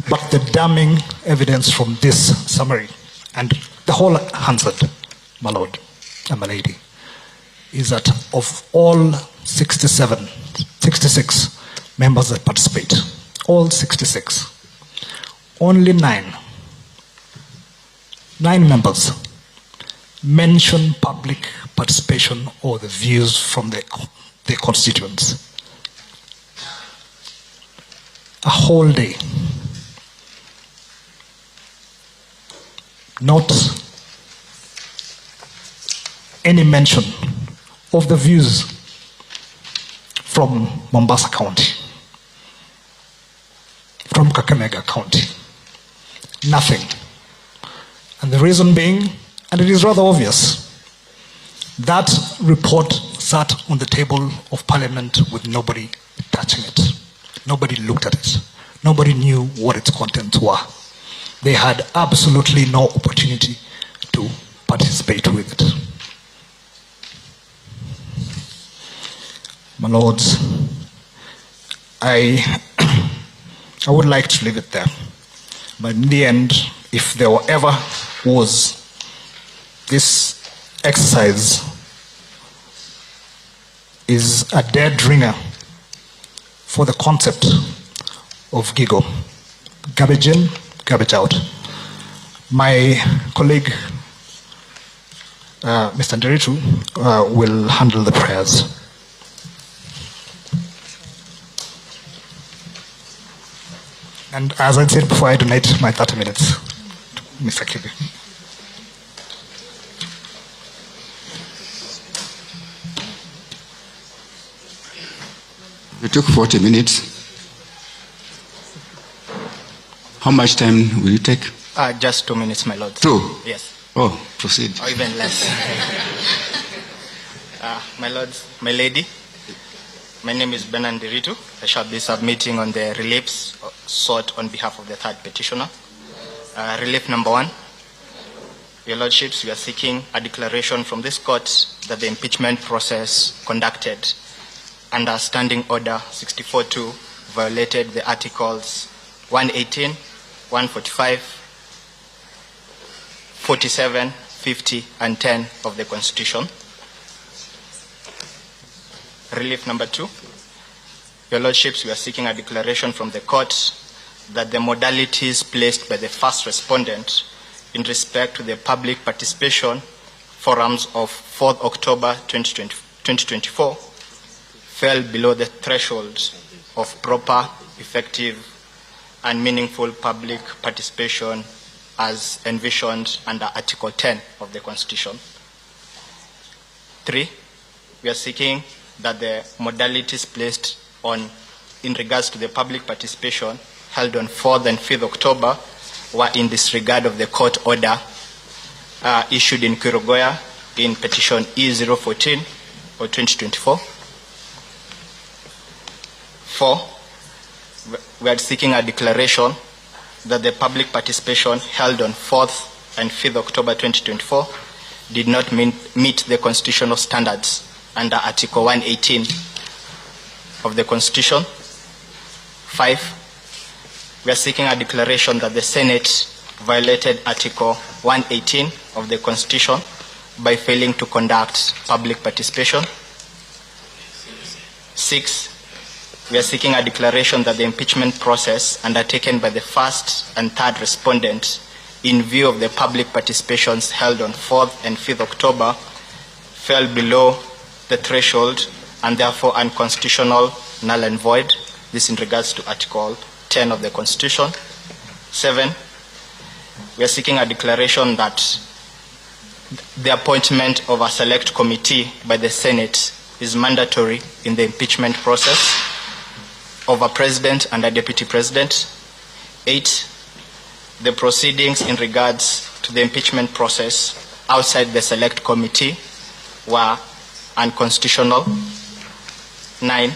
But the damning evidence from this summary, and the whole Hansard, my lord and my lady, is that of all 66 members that participate, all 66. Only 9 members mention public participation or the views from their constituents. A whole day. Not any mention of the views from Mombasa County, from Kakamega County. Nothing. And the reason being, and it is rather obvious, that report sat on the table of Parliament with nobody touching it. Nobody looked at it. Nobody knew what its contents were. They had absolutely no opportunity to participate with it. My lords, I would like to leave it there. But in the end, if there ever was this exercise is a dead ringer for the concept of GIGO. Garbage in, garbage out. My colleague, Mr. Nderitu, will handle the prayers. And as I said before, I donate my 30 minutes to Mr. Kibi. You took 40 minutes. How much time will you take? Just 2 minutes, my lord. 2? Yes. Oh, proceed. Or even less. My lords, my lady, my name is Benan Nderitu. I shall be submitting on the reliefs sought on behalf of the third petitioner. Relief number 1. Your lordships, we are seeking a declaration from this court that the impeachment process conducted under Standing Order 64-2 violated the Articles 118, 145, 47, 50, and 10 of the Constitution. Relief number 2. Your lordships, we are seeking a declaration from the court that the modalities placed by the first respondent in respect to the public participation forums of 4th October 2024 fell below the threshold of proper, effective, and meaningful public participation as envisioned under Article 10 of the Constitution. 3, we are seeking that the modalities placed in regards to the public participation held on 4th and 5th October were in disregard of the court order issued in Kirogoya in petition E014 or 2024. 4, we are seeking a declaration that the public participation held on 4th and 5th October 2024 did not meet the constitutional standards under Article 118 of the Constitution. 5, we are seeking a declaration that the Senate violated Article 118 of the Constitution by failing to conduct public participation. 6, we are seeking a declaration that the impeachment process undertaken by the first and third respondent in view of the public participations held on 4th and 5th October fell below the threshold and therefore unconstitutional, null and void. This in regards to Article 10 of the Constitution. 7, we are seeking a declaration that the appointment of a select committee by the Senate is mandatory in the impeachment process of a president and a deputy president. 8, the proceedings in regards to the impeachment process outside the select committee were unconstitutional. 9,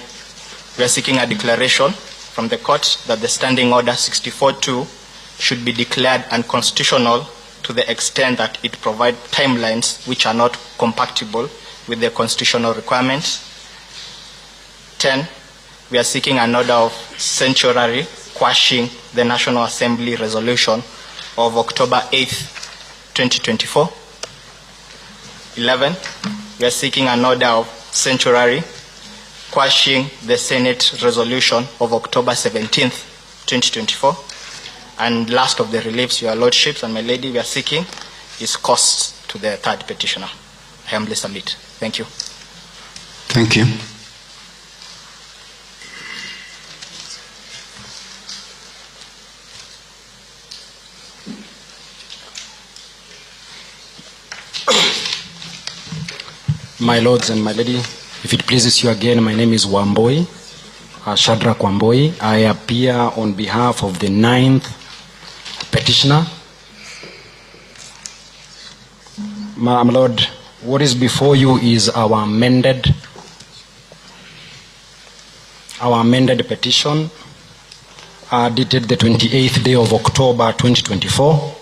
we are seeking a declaration from the court that the Standing Order 64-2 should be declared unconstitutional to the extent that it provides timelines which are not compatible with the constitutional requirements. 10, we are seeking an order of certiorari quashing the National Assembly resolution of October 8th, 2024. 11, we are seeking an order of certiorari quashing the Senate resolution of October 17th, 2024. And last of the reliefs, Your Lordships and my lady, we are seeking is costs to the third petitioner. I humbly submit. Thank you. Thank you. My lords and my lady, if it pleases you again, my name is Wamboi, Shadrach Wamboi. I appear on behalf of the 9th petitioner. My lord, what is before you is our amended petition, dated the 28th day of October 2024.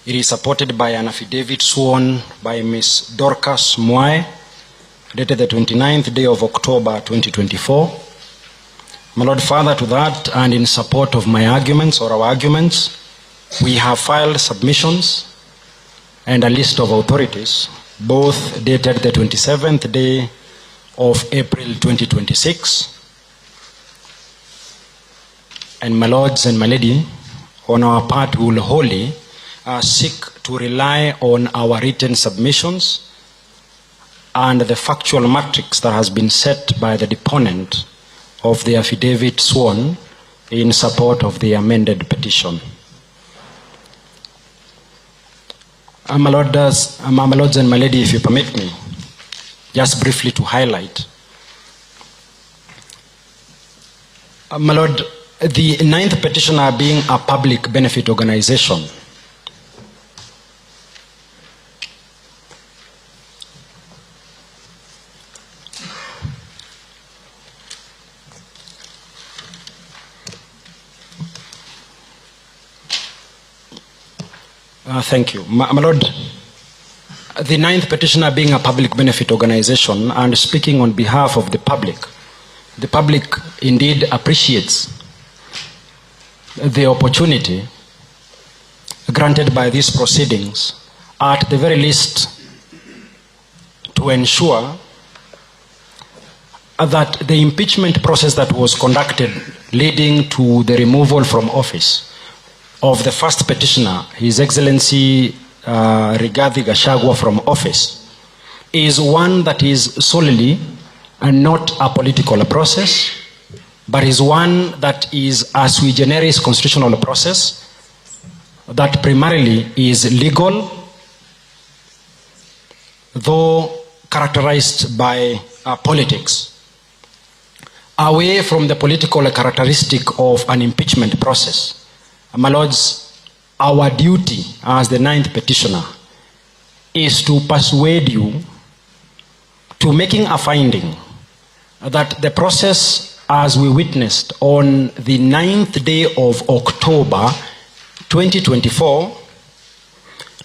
It is supported by an affidavit sworn by Ms. Dorcas Mwai, dated the 29th day of October 2024. My lord, further to that, and in support of my arguments or our arguments, we have filed submissions and a list of authorities, both dated the 27th day of April 2026. And my lords and my lady, on our part, we will wholly seek to rely on our written submissions and the factual matrix that has been set by the deponent of the affidavit sworn in support of the amended petition. My lords and my lady, if you permit me, just briefly to highlight. My lord, the 9th petitioner being a public benefit organization, thank you. My lord, the 9th petitioner being a public benefit organization and speaking on behalf of the public indeed appreciates the opportunity granted by these proceedings, at the very least, to ensure that the impeachment process that was conducted leading to the removal from office of the first petitioner, His Excellency Rigathi Gachagua, from office, is one that is solely and not a political process, but is one that is a sui generis constitutional process that primarily is legal, though characterized by politics. Away from the political characteristic of an impeachment process, my lords, our duty as the 9th petitioner is to persuade you to making a finding that the process, as we witnessed on the 9th day of October 2024,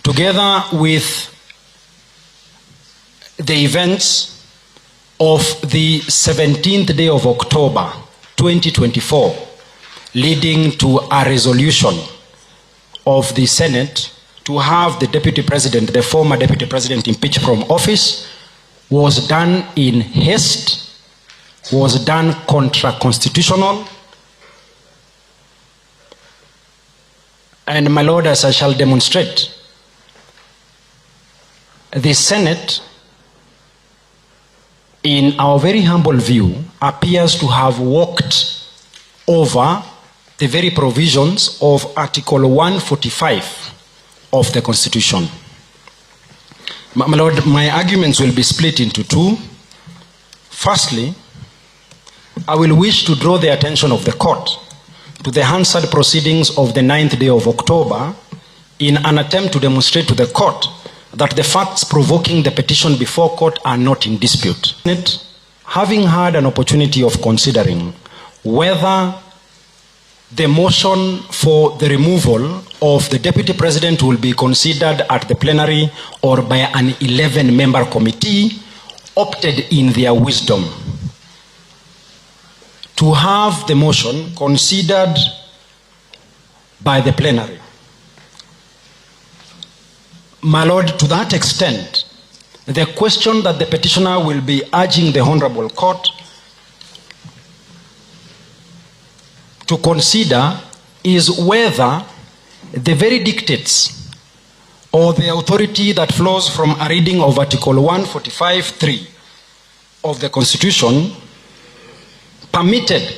together with the events of the 17th day of October 2024, leading to a resolution of the Senate to have the Deputy President, the former Deputy President, impeached from office, was done in haste, was done contra-constitutional. And my lord, as I shall demonstrate, the Senate, in our very humble view, appears to have walked over the very provisions of Article 145 of the Constitution. My lord, my arguments will be split into two. Firstly, I will wish to draw the attention of the court to the Hansard proceedings of the 9th day of October in an attempt to demonstrate to the court that the facts provoking the petition before court are not in dispute. Having had an opportunity of considering whether the motion for the removal of the Deputy President will be considered at the plenary or by an 11-member committee, opted in their wisdom to have the motion considered by the plenary. My lord, to that extent, the question that the petitioner will be urging the Honorable Court to consider is whether the very dictates or the authority that flows from a reading of Article 145(3) of the Constitution permitted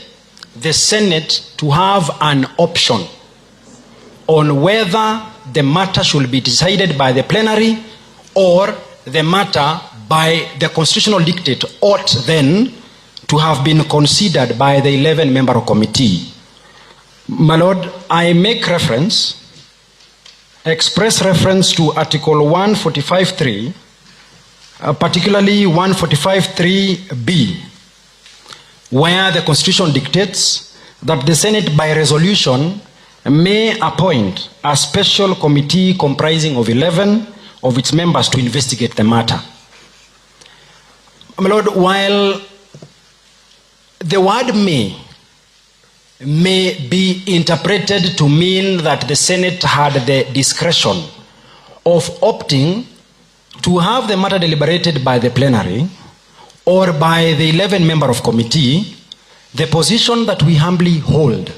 the Senate to have an option on whether the matter should be decided by the plenary or the matter by the constitutional dictate ought then to have been considered by the 11-member committee. My Lord, I make reference, express reference to Article 145(3), particularly 145(3)(b), where the Constitution dictates that the Senate by resolution may appoint a special committee comprising of 11 of its members to investigate the matter. My Lord, while the word may be interpreted to mean that the Senate had the discretion of opting to have the matter deliberated by the plenary or by the 11-member of committee, the position that we humbly hold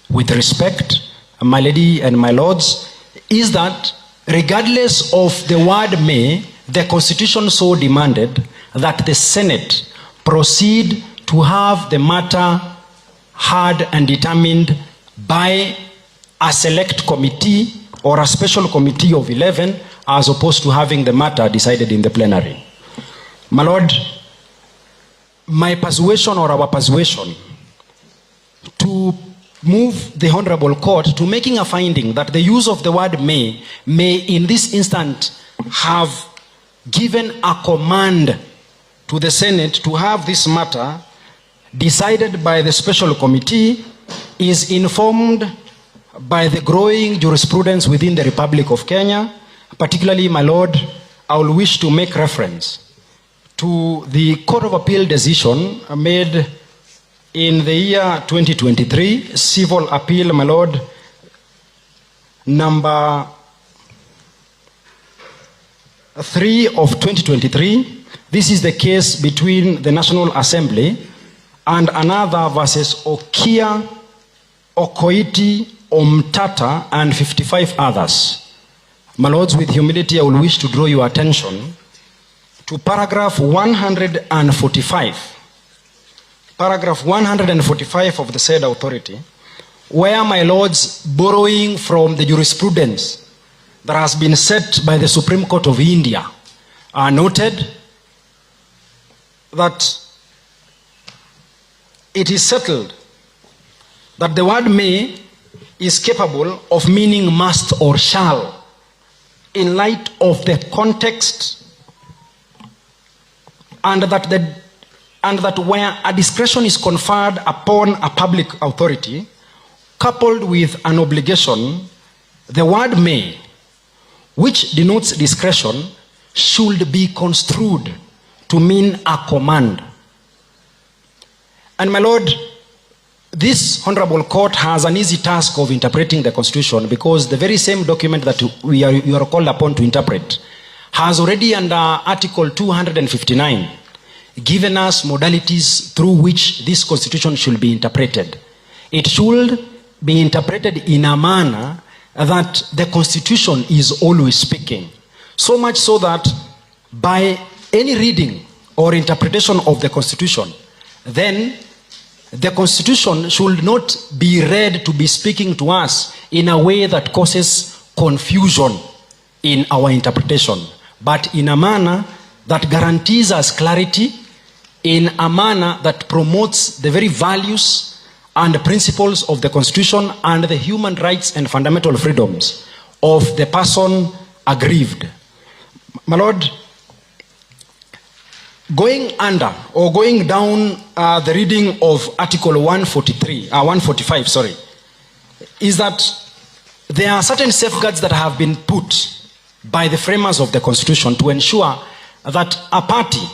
with respect, my lady and my lords, is that regardless of the word may, the Constitution so demanded that the Senate proceed to have the matter heard and determined by a select committee or a special committee of 11 as opposed to having the matter decided in the plenary. My Lord, my persuasion or our persuasion to move the Honorable Court to making a finding that the use of the word may in this instant have given a command to the Senate to have this matter decided by the special committee is informed by the growing jurisprudence within the Republic of Kenya. Particularly, my Lord, I will wish to make reference to the Court of Appeal decision made in the year 2023, Civil Appeal, my Lord, number 3 of 2023. This is the case between the National Assembly and another versus Okia, Okoiti, Omtata, and 55 others. My Lords, with humility, I will wish to draw your attention to paragraph 145. Paragraph 145 of the said authority, where, my Lords, borrowing from the jurisprudence that has been set by the Supreme Court of India, are noted that it is settled that the word may is capable of meaning must or shall in light of the context, and that where a discretion is conferred upon a public authority coupled with an obligation, the word may, which denotes discretion, should be construed to mean a command. And my Lord, this Honorable Court has an easy task of interpreting the Constitution, because the very same document that you are called upon to interpret has already, under Article 259, given us modalities through which this Constitution should be interpreted. It should be interpreted in a manner that the Constitution is always speaking. So much so that by any reading or interpretation of the Constitution, then the Constitution should not be read to be speaking to us in a way that causes confusion in our interpretation, but in a manner that guarantees us clarity, in a manner that promotes the very values and principles of the Constitution and the human rights and fundamental freedoms of the person aggrieved. My Lord, going under or going down the reading of Article 145, is that there are certain safeguards that have been put by the framers of the Constitution to ensure that a party,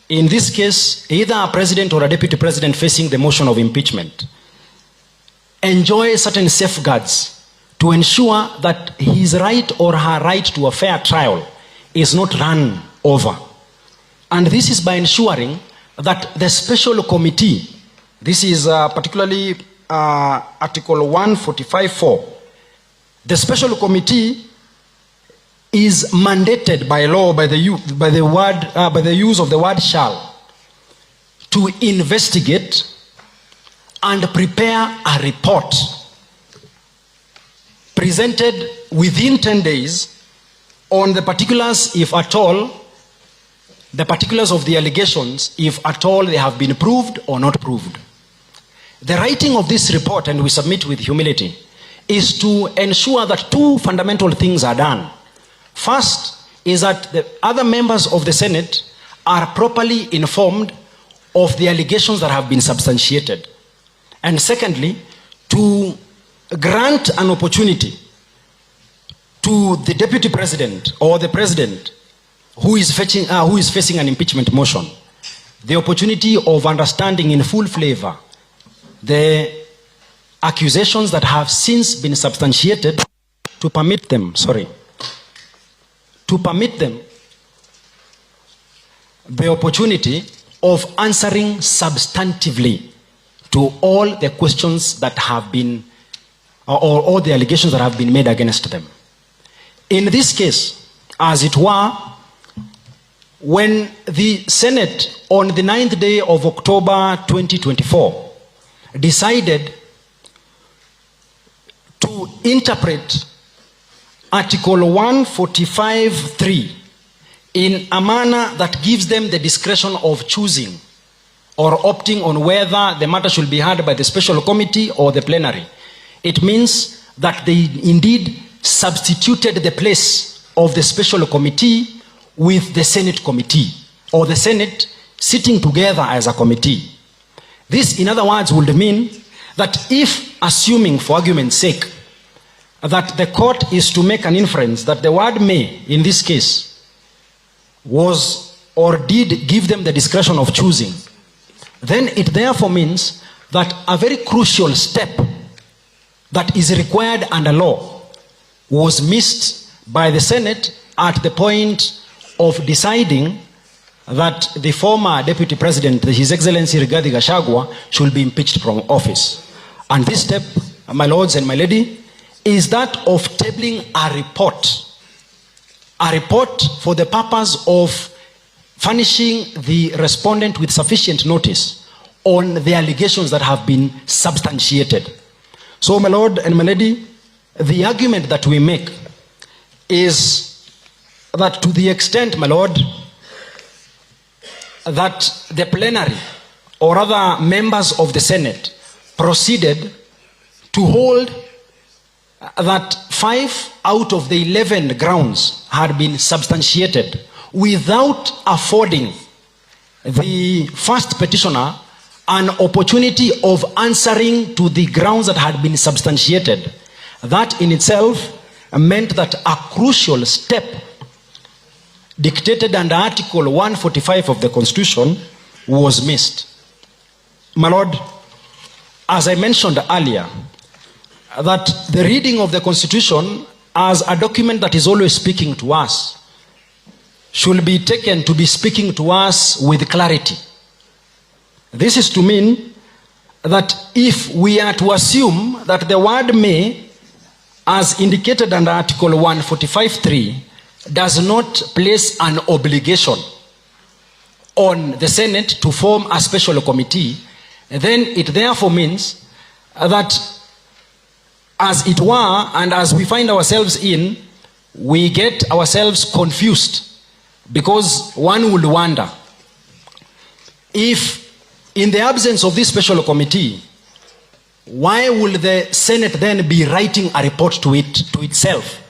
in this case either a president or a deputy president facing the motion of impeachment, enjoy certain safeguards to ensure that his right or her right to a fair trial is not run over. And this is by ensuring that the special committee, this is particularly Article 145.4, the special committee is mandated by law by the use of the word shall to investigate and prepare a report presented within 10 days on the particulars, if at all, the particulars of the allegations, if at all they have been proved or not proved. The writing of this report, and we submit with humility, is to ensure that two fundamental things are done. First is that the other members of the Senate are properly informed of the allegations that have been substantiated. And secondly, to grant an opportunity to the Deputy President or the President who is facing an impeachment motion, the opportunity of understanding in full flavor the accusations that have since been substantiated, to permit them the opportunity of answering substantively to all the questions that have been, or all the allegations that have been made against them. In this case, as it were, when the Senate on the 9th day of October 2024 decided to interpret Article 145.3 in a manner that gives them the discretion of choosing or opting on whether the matter should be heard by the special committee or the plenary, it means that they indeed substituted the place of the special committee with the Senate committee, or the Senate sitting together as a committee. This, in other words, would mean that if, assuming for argument's sake, that the court is to make an inference that the word may, in this case, was or did give them the discretion of choosing, then it therefore means that a very crucial step that is required under law was missed by the Senate at the point of deciding that the former Deputy President, His Excellency Rigathi Gachagua, should be impeached from office. And this step, my lords and my lady, is that of tabling a report for the purpose of furnishing the respondent with sufficient notice on the allegations that have been substantiated. So, my lord and my lady, the argument that we make is that to the extent, my lord, that the plenary or other members of the Senate proceeded to hold that 5 out of the 11 grounds had been substantiated without affording the first petitioner an opportunity of answering to the grounds that had been substantiated. That in itself meant that a crucial step dictated under Article 145 of the Constitution was missed. My lord, as I mentioned earlier, that the reading of the Constitution as a document that is always speaking to us should be taken to be speaking to us with clarity. This is to mean that if we are to assume that the word may, as indicated under Article 145.3, does not place an obligation on the Senate to form a special committee, then it therefore means that, as it were, and as we find ourselves in, we get ourselves confused, because one would wonder if, in the absence of this special committee, why will the Senate then be writing a report to itself?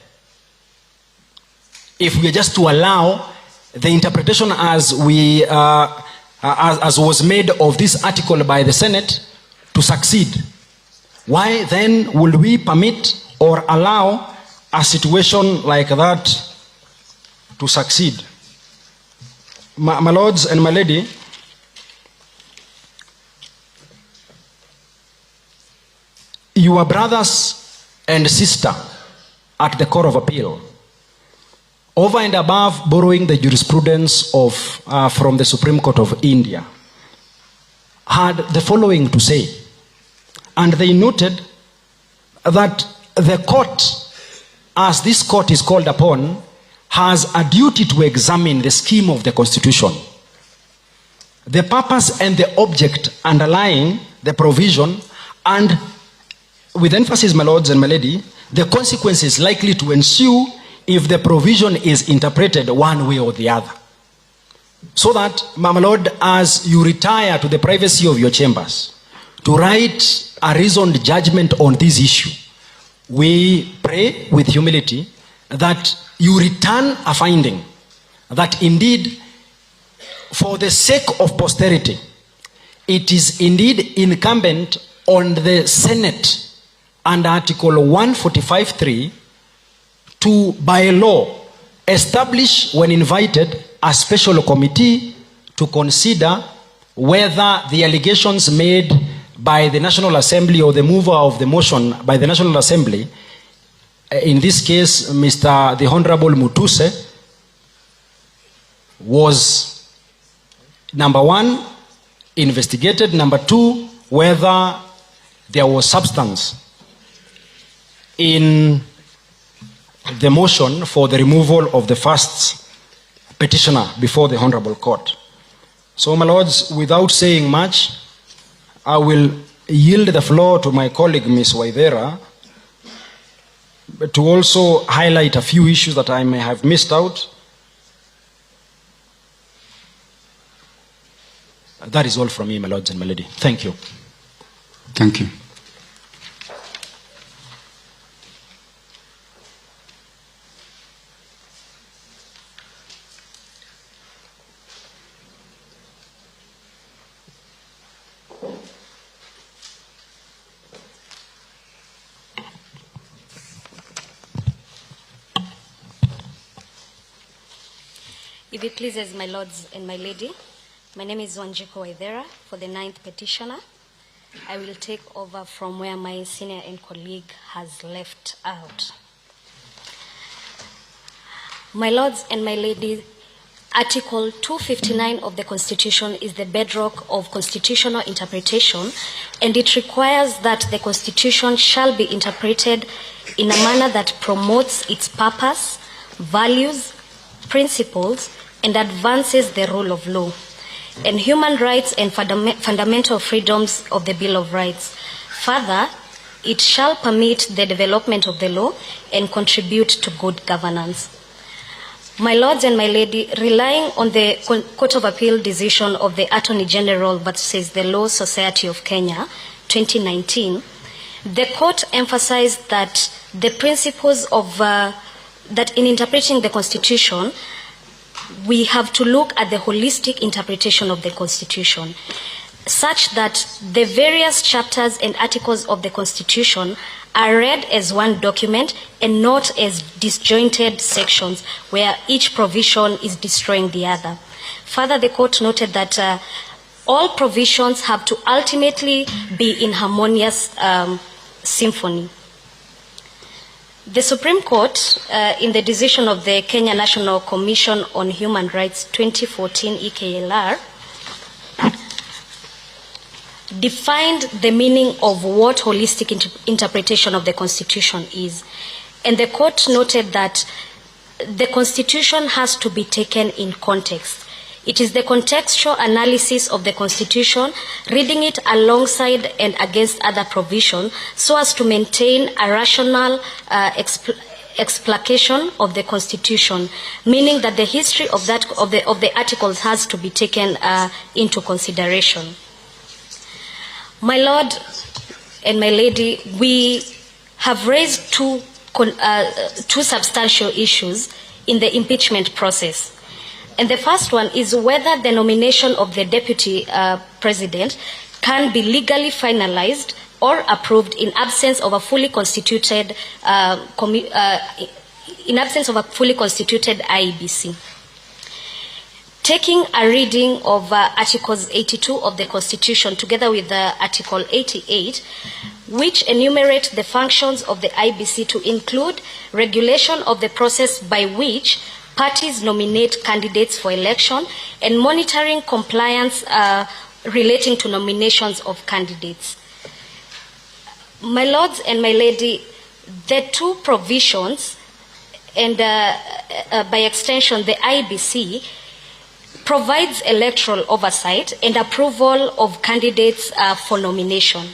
If we are just to allow the interpretation as was made of this article by the Senate to succeed, why then would we permit or allow a situation like that to succeed? My lords and my lady, your brothers and sister at the Court of Appeal, over and above borrowing the jurisprudence of from the Supreme Court of India, had the following to say, and they noted that the court, as this court is called upon, has a duty to examine the scheme of the Constitution, the purpose and the object underlying the provision, and with emphasis, my lords and my lady, the consequences likely to ensue if the provision is interpreted one way or the other. So that, my lord, as you retire to the privacy of your chambers to write a reasoned judgment on this issue, we pray with humility that you return a finding that indeed, for the sake of posterity, it is indeed incumbent on the Senate under Article 145(3) to, by law, establish, when invited, a special committee to consider whether the allegations made by the National Assembly or the mover of the motion by the National Assembly, in this case, the Honorable Mutuse, was, number one, investigated, number two, whether there was substance in the motion for the removal of the first petitioner before the Honorable Court. So, my lords, without saying much, I will yield the floor to my colleague, Ms. Waithera, to also highlight a few issues that I may have missed out. That is all from me, my lords and my lady. Thank you. Thank you. If it pleases my lords and my lady, my name is Wanjiko Waithera for the 9th petitioner. I will take over from where my senior and colleague has left out. My lords and my lady, Article 259 of the Constitution is the bedrock of constitutional interpretation, and it requires that the Constitution shall be interpreted in a manner that promotes its purpose, values, principles, and advances the rule of law and human rights and fundamental freedoms of the Bill of Rights. Further, it shall permit the development of the law and contribute to good governance. My lords and my lady, relying on the Court of Appeal decision of the Attorney General versus the Law Society of Kenya, 2019, the court emphasized that the principles of that in interpreting the Constitution, we have to look at the holistic interpretation of the Constitution, such that the various chapters and articles of the Constitution are read as one document and not as disjointed sections where each provision is destroying the other. Further, the court noted that all provisions have to ultimately be in harmonious symphony. The Supreme Court, in the decision of the Kenya National Commission on Human Rights 2014 EKLR, defined the meaning of what holistic interpretation of the Constitution is. And the court noted that the Constitution has to be taken in context. It is the contextual analysis of the Constitution, reading it alongside and against other provisions, so as to maintain a rational explication of the Constitution, meaning that the history of the articles has to be taken into consideration. My lord and my lady, we have raised two substantial issues in the impeachment process. And the first one is whether the nomination of the deputy president can be legally finalized or approved in absence of a fully constituted IEBC. Taking a reading of Articles 82 of the Constitution together with Article 88, which enumerate the functions of the IEBC to include regulation of the process by which parties nominate candidates for election and monitoring compliance relating to nominations of candidates. My lords and my lady, the two provisions, and by extension the IBC, provides electoral oversight and approval of candidates for nomination.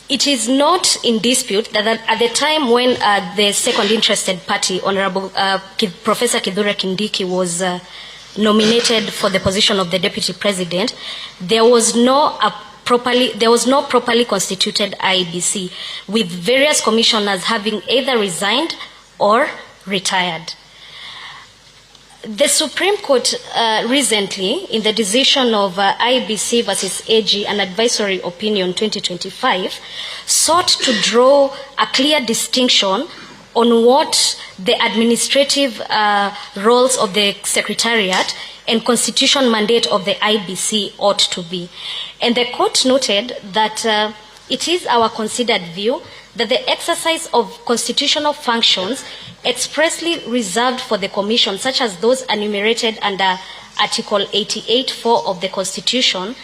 It is not in dispute that at the time when the second interested party, Honorable Professor Kithure Kindiki, was nominated for the position of the Deputy President, there was no properly constituted IEBC, with various commissioners having either resigned or retired. The Supreme Court recently, in the decision of IBC versus AG, an advisory opinion 2025, sought to draw a clear distinction on what the administrative roles of the Secretariat and constitution mandate of the IBC ought to be. And the court noted that it is our considered view that the exercise of constitutional functions expressly reserved for the Commission, such as those enumerated under Article 88(4) of the Constitution,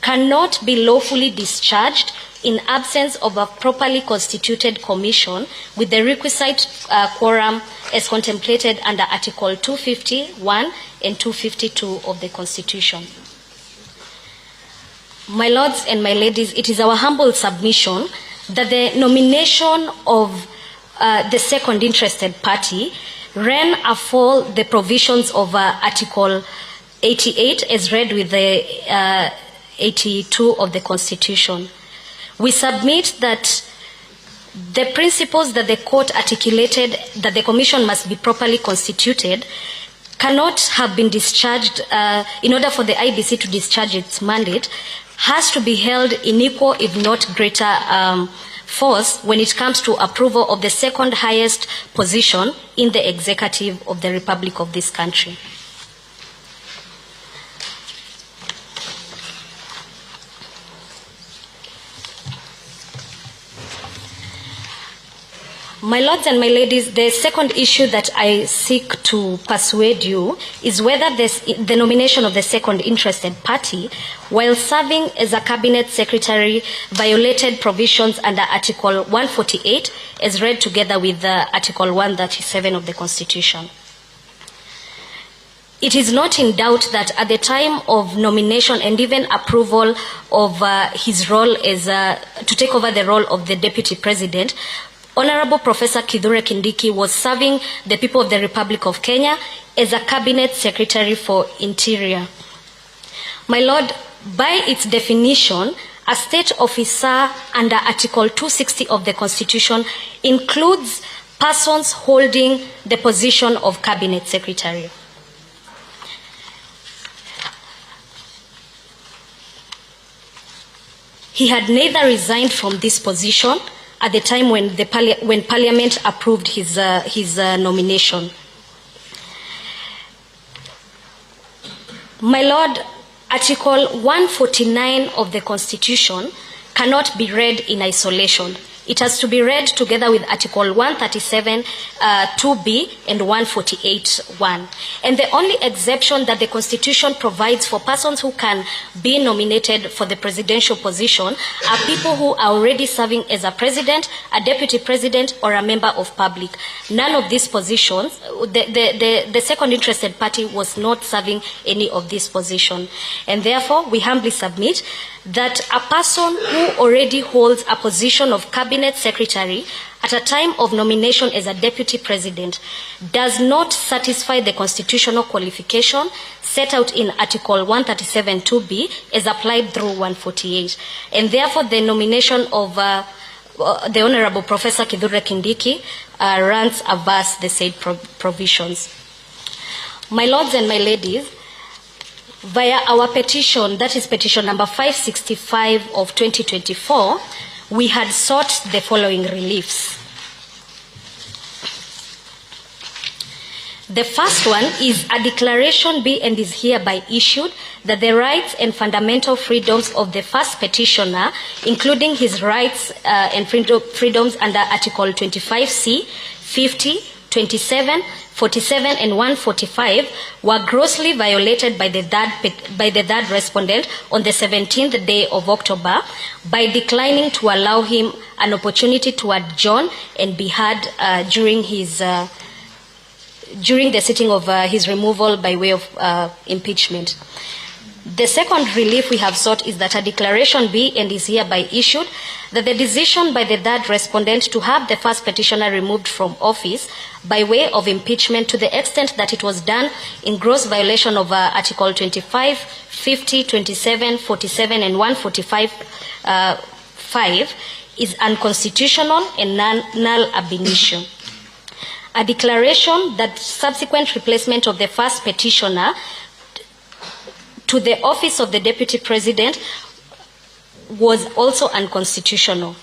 cannot be lawfully discharged in absence of a properly constituted Commission with the requisite quorum as contemplated under Article 251 and 252 of the Constitution. My lords and my ladies, it is our humble submission that the nomination of the second interested party ran afoul the provisions of Article 88 as read with the 82 of the Constitution. We submit that the principles that the court articulated, that the Commission must be properly constituted, cannot have been discharged in order for the IBC to discharge its mandate, has to be held in equal, if not greater, force when it comes to approval of the second highest position in the executive of the Republic of this country. My lords and my ladies, the second issue that I seek to persuade you is whether the nomination of the second interested party, while serving as a cabinet secretary, violated provisions under Article 148 as read together with Article 137 of the Constitution. It is not in doubt that at the time of nomination and even approval of his role as to take over the role of the Deputy President, Honorable Professor Kithure Kindiki was serving the people of the Republic of Kenya as a Cabinet Secretary for Interior. My Lord, by its definition, a state officer under Article 260 of the Constitution includes persons holding the position of Cabinet Secretary. He had neither resigned from this position at the time when Parliament approved his nomination. My Lord, Article 149 of the Constitution cannot be read in isolation. It has to be read together with Article 137 2B and 148 1. And the only exception that the Constitution provides for persons who can be nominated for the presidential position are people who are already serving as a president, a deputy president, or a member of public. None of these positions, the second interested party was not serving any of these positions. And therefore, we humbly submit that a person who already holds a position of cabinet secretary at a time of nomination as a deputy president does not satisfy the constitutional qualification set out in Article 137 2B as applied through 148. And therefore, the nomination of the Honorable Professor Kithure Kindiki runs averse the said provisions. My lords and my ladies, via our petition, that is petition number 565 of 2024, we had sought the following reliefs. The first one is a declaration be and is hereby issued that the rights and fundamental freedoms of the first petitioner, including his rights and freedoms under Article 25C, 50, 27, 47, and 145 were grossly violated by the third respondent on the 17th day of October by declining to allow him an opportunity to adjourn and be heard during the sitting of his removal by way of impeachment. The second relief we have sought is that a declaration be and is hereby issued that the decision by the third respondent to have the first petitioner removed from office by way of impeachment to the extent that it was done in gross violation of Article 25, 50, 27, 47, and 145 5 is unconstitutional and null ab initio. A declaration that subsequent replacement of the first petitioner to the office of the Deputy President was also unconstitutional.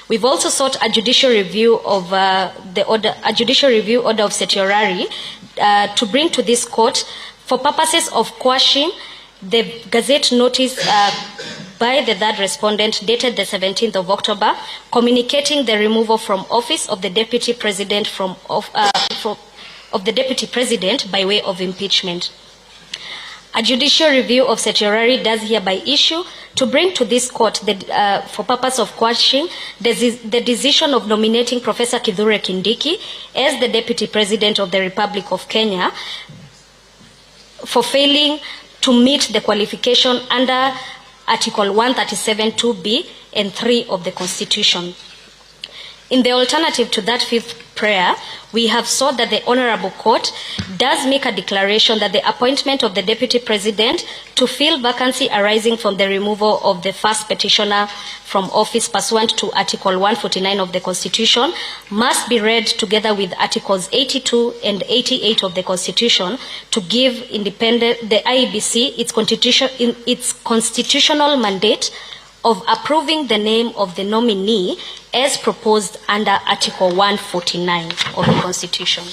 We've also sought a judicial review of order of certiorari to bring to this court for purposes of quashing the Gazette notice by the third respondent dated the 17th of October, communicating the removal from office of the Deputy President of the Deputy President by way of impeachment. A judicial review of certiorari does hereby issue to bring to this court for purpose of quashing the decision of nominating Professor Kithure Kindiki as the Deputy President of the Republic of Kenya for failing to meet the qualification under Article 137 2B and 3 of the Constitution. In the alternative to that fifth prayer, we have sought that the Honorable Court does make a declaration that the appointment of the Deputy President to fill vacancy arising from the removal of the first petitioner from office pursuant to Article 149 of the Constitution must be read together with Articles 82 and 88 of the Constitution to give the IEBC its constitutional mandate of approving the name of the nominee as proposed under Article 149 of the Constitution.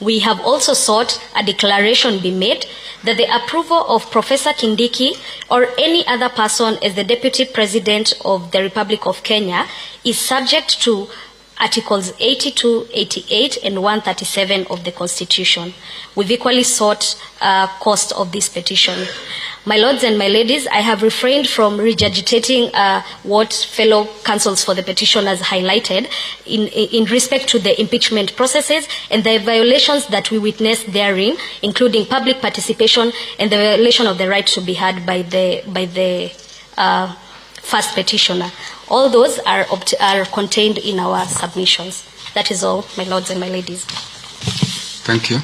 We have also sought a declaration be made that the approval of Professor Kindiki or any other person as the Deputy President of the Republic of Kenya is subject to Articles 82, 88, and 137 of the Constitution. We've equally sought cost of this petition. My lords and my ladies, I have refrained from regurgitating what fellow counsels for the petitioners highlighted in respect to the impeachment processes and the violations that we witnessed therein, including public participation and the violation of the right to be heard by the first petitioner. All those are contained in our submissions. That is all, my lords and my ladies. Thank you.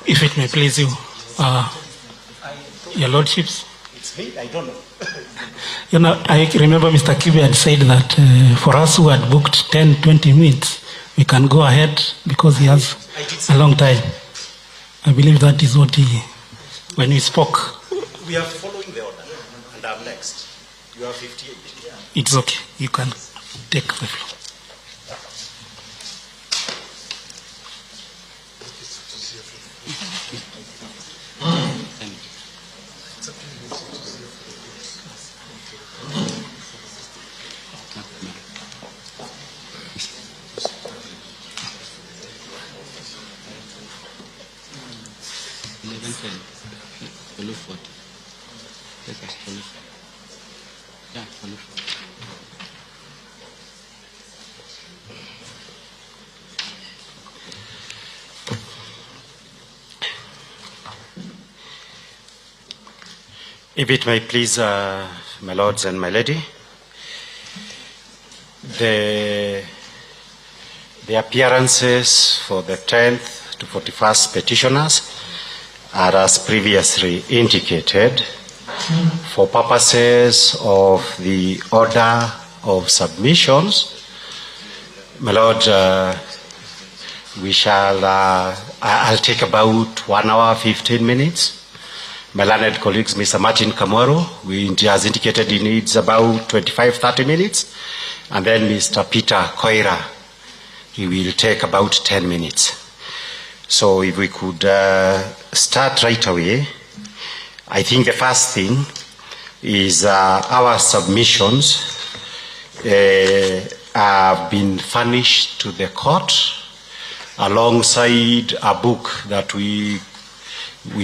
If it may please you, your lordships. It's me, I don't know. You know, I remember Mr. Kibe had said that for us who had booked 10, 20 minutes, we can go ahead because he has a long time. I believe that is what when we spoke. We are following the order, and I'm next. You are 58. It's okay, you can take the floor. If it may please, my lords and my lady, the appearances for the 10th to 41st petitioners are as previously indicated. For purposes of the order of submissions, my lord, I'll take about 1 hour, 15 minutes. My learned colleagues, Mr. Martin Kamwaro, he has indicated he needs about 25, 30 minutes. And then Mr. Peter Koira He will take about 10 minutes. So if we could start right away, I think the first thing is our submissions have been furnished to the court alongside a book that we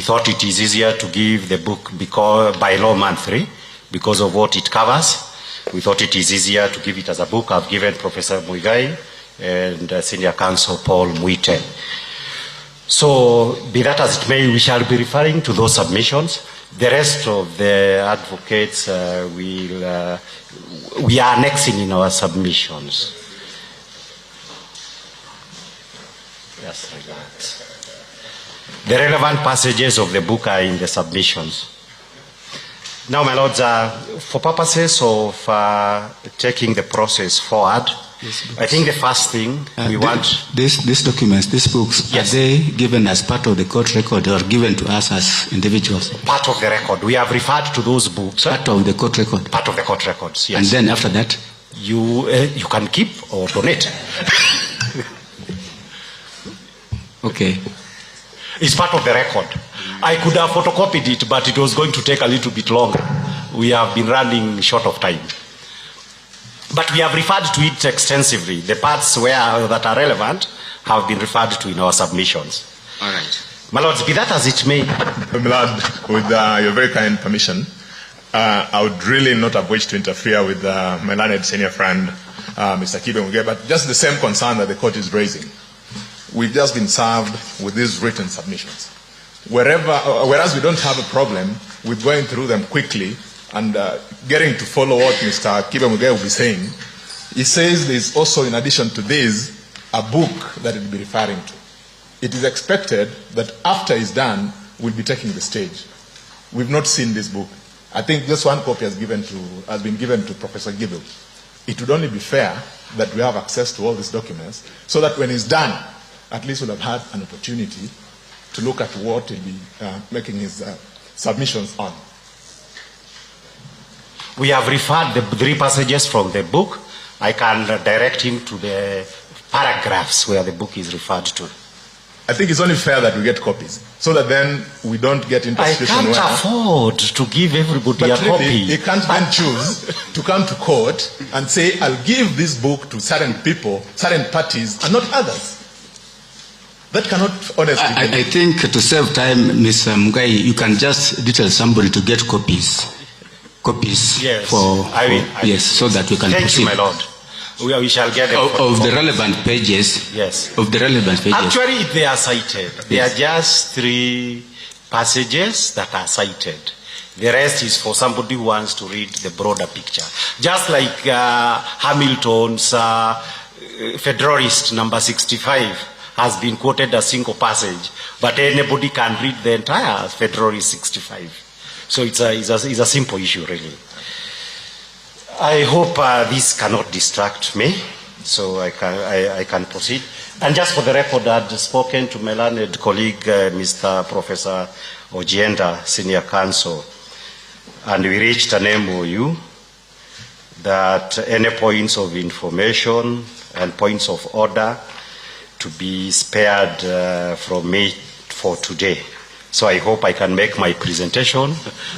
thought it is easier to give the book because by law monthly because of what it covers. We thought it is easier to give it as a book. I've given Professor Muigai and Senior Counsel Paul Muite. So, be that as it may, we shall be referring to those submissions. The rest of the advocates we are annexing in our submissions. Yes, regards. The relevant passages of the book are in the submissions. Now, my lords, for purposes of taking the process forward, I think the first thing we want... These documents, these books, yes. Are they given as part of the court record or given to us as individuals? Part of the record. We have referred to those books. Part of the court record? Part of the court records, yes. And then after that? You can keep or donate. Okay. It's part of the record. I could have photocopied it, but it was going to take a little bit longer. We have been running short of time. But we have referred to it extensively. The parts that are relevant have been referred to in our submissions. All right. My lords, be that as it may. My lord, with your very kind permission, I would really not have wished to interfere with my learned senior friend, Mr. Kibe Muge, but just the same concern that the court is raising. We've just been served with these written submissions. Whereas we don't have a problem with going through them quickly and getting to follow what Mr. Kibe Muge will be saying, he says there's also, in addition to this, a book that he'll be referring to. It is expected that after he's done, we'll be taking the stage. We've not seen this book. I think just one copy has been given to Professor Gibble. It would only be fair that we have access to all these documents so that when he's done, at least we'll have had an opportunity to look at what he'll be making his submissions on. We have referred the 3 passages from the book. I can direct him to the paragraphs where the book is referred to. I think it's only fair that we get copies, so that then we don't get into a situation where... I can't afford to give everybody a copy. He can't then choose to come to court and say, I'll give this book to certain people, certain parties, and not others. That cannot honestly be. I think to save time, Ms. Mugai, you can just detail somebody to get copies. Yes. For so that we can proceed. Thank you, my lord. We shall get them of the relevant pages. Yes. Of the relevant pages. Actually, they are cited. They are just 3 passages that are cited. The rest is for somebody who wants to read the broader picture. Just like Hamilton's Federalist number 65 has been quoted a single passage, but anybody can read the entire Federalist 65. So it's a simple issue, really. I hope this cannot distract me, so I can proceed. And just for the record, I had spoken to my learned colleague, Mr. Professor Ojienda, Senior Counsel, and we reached an MOU that any points of information and points of order to be spared from me for today. So I hope I can make my presentation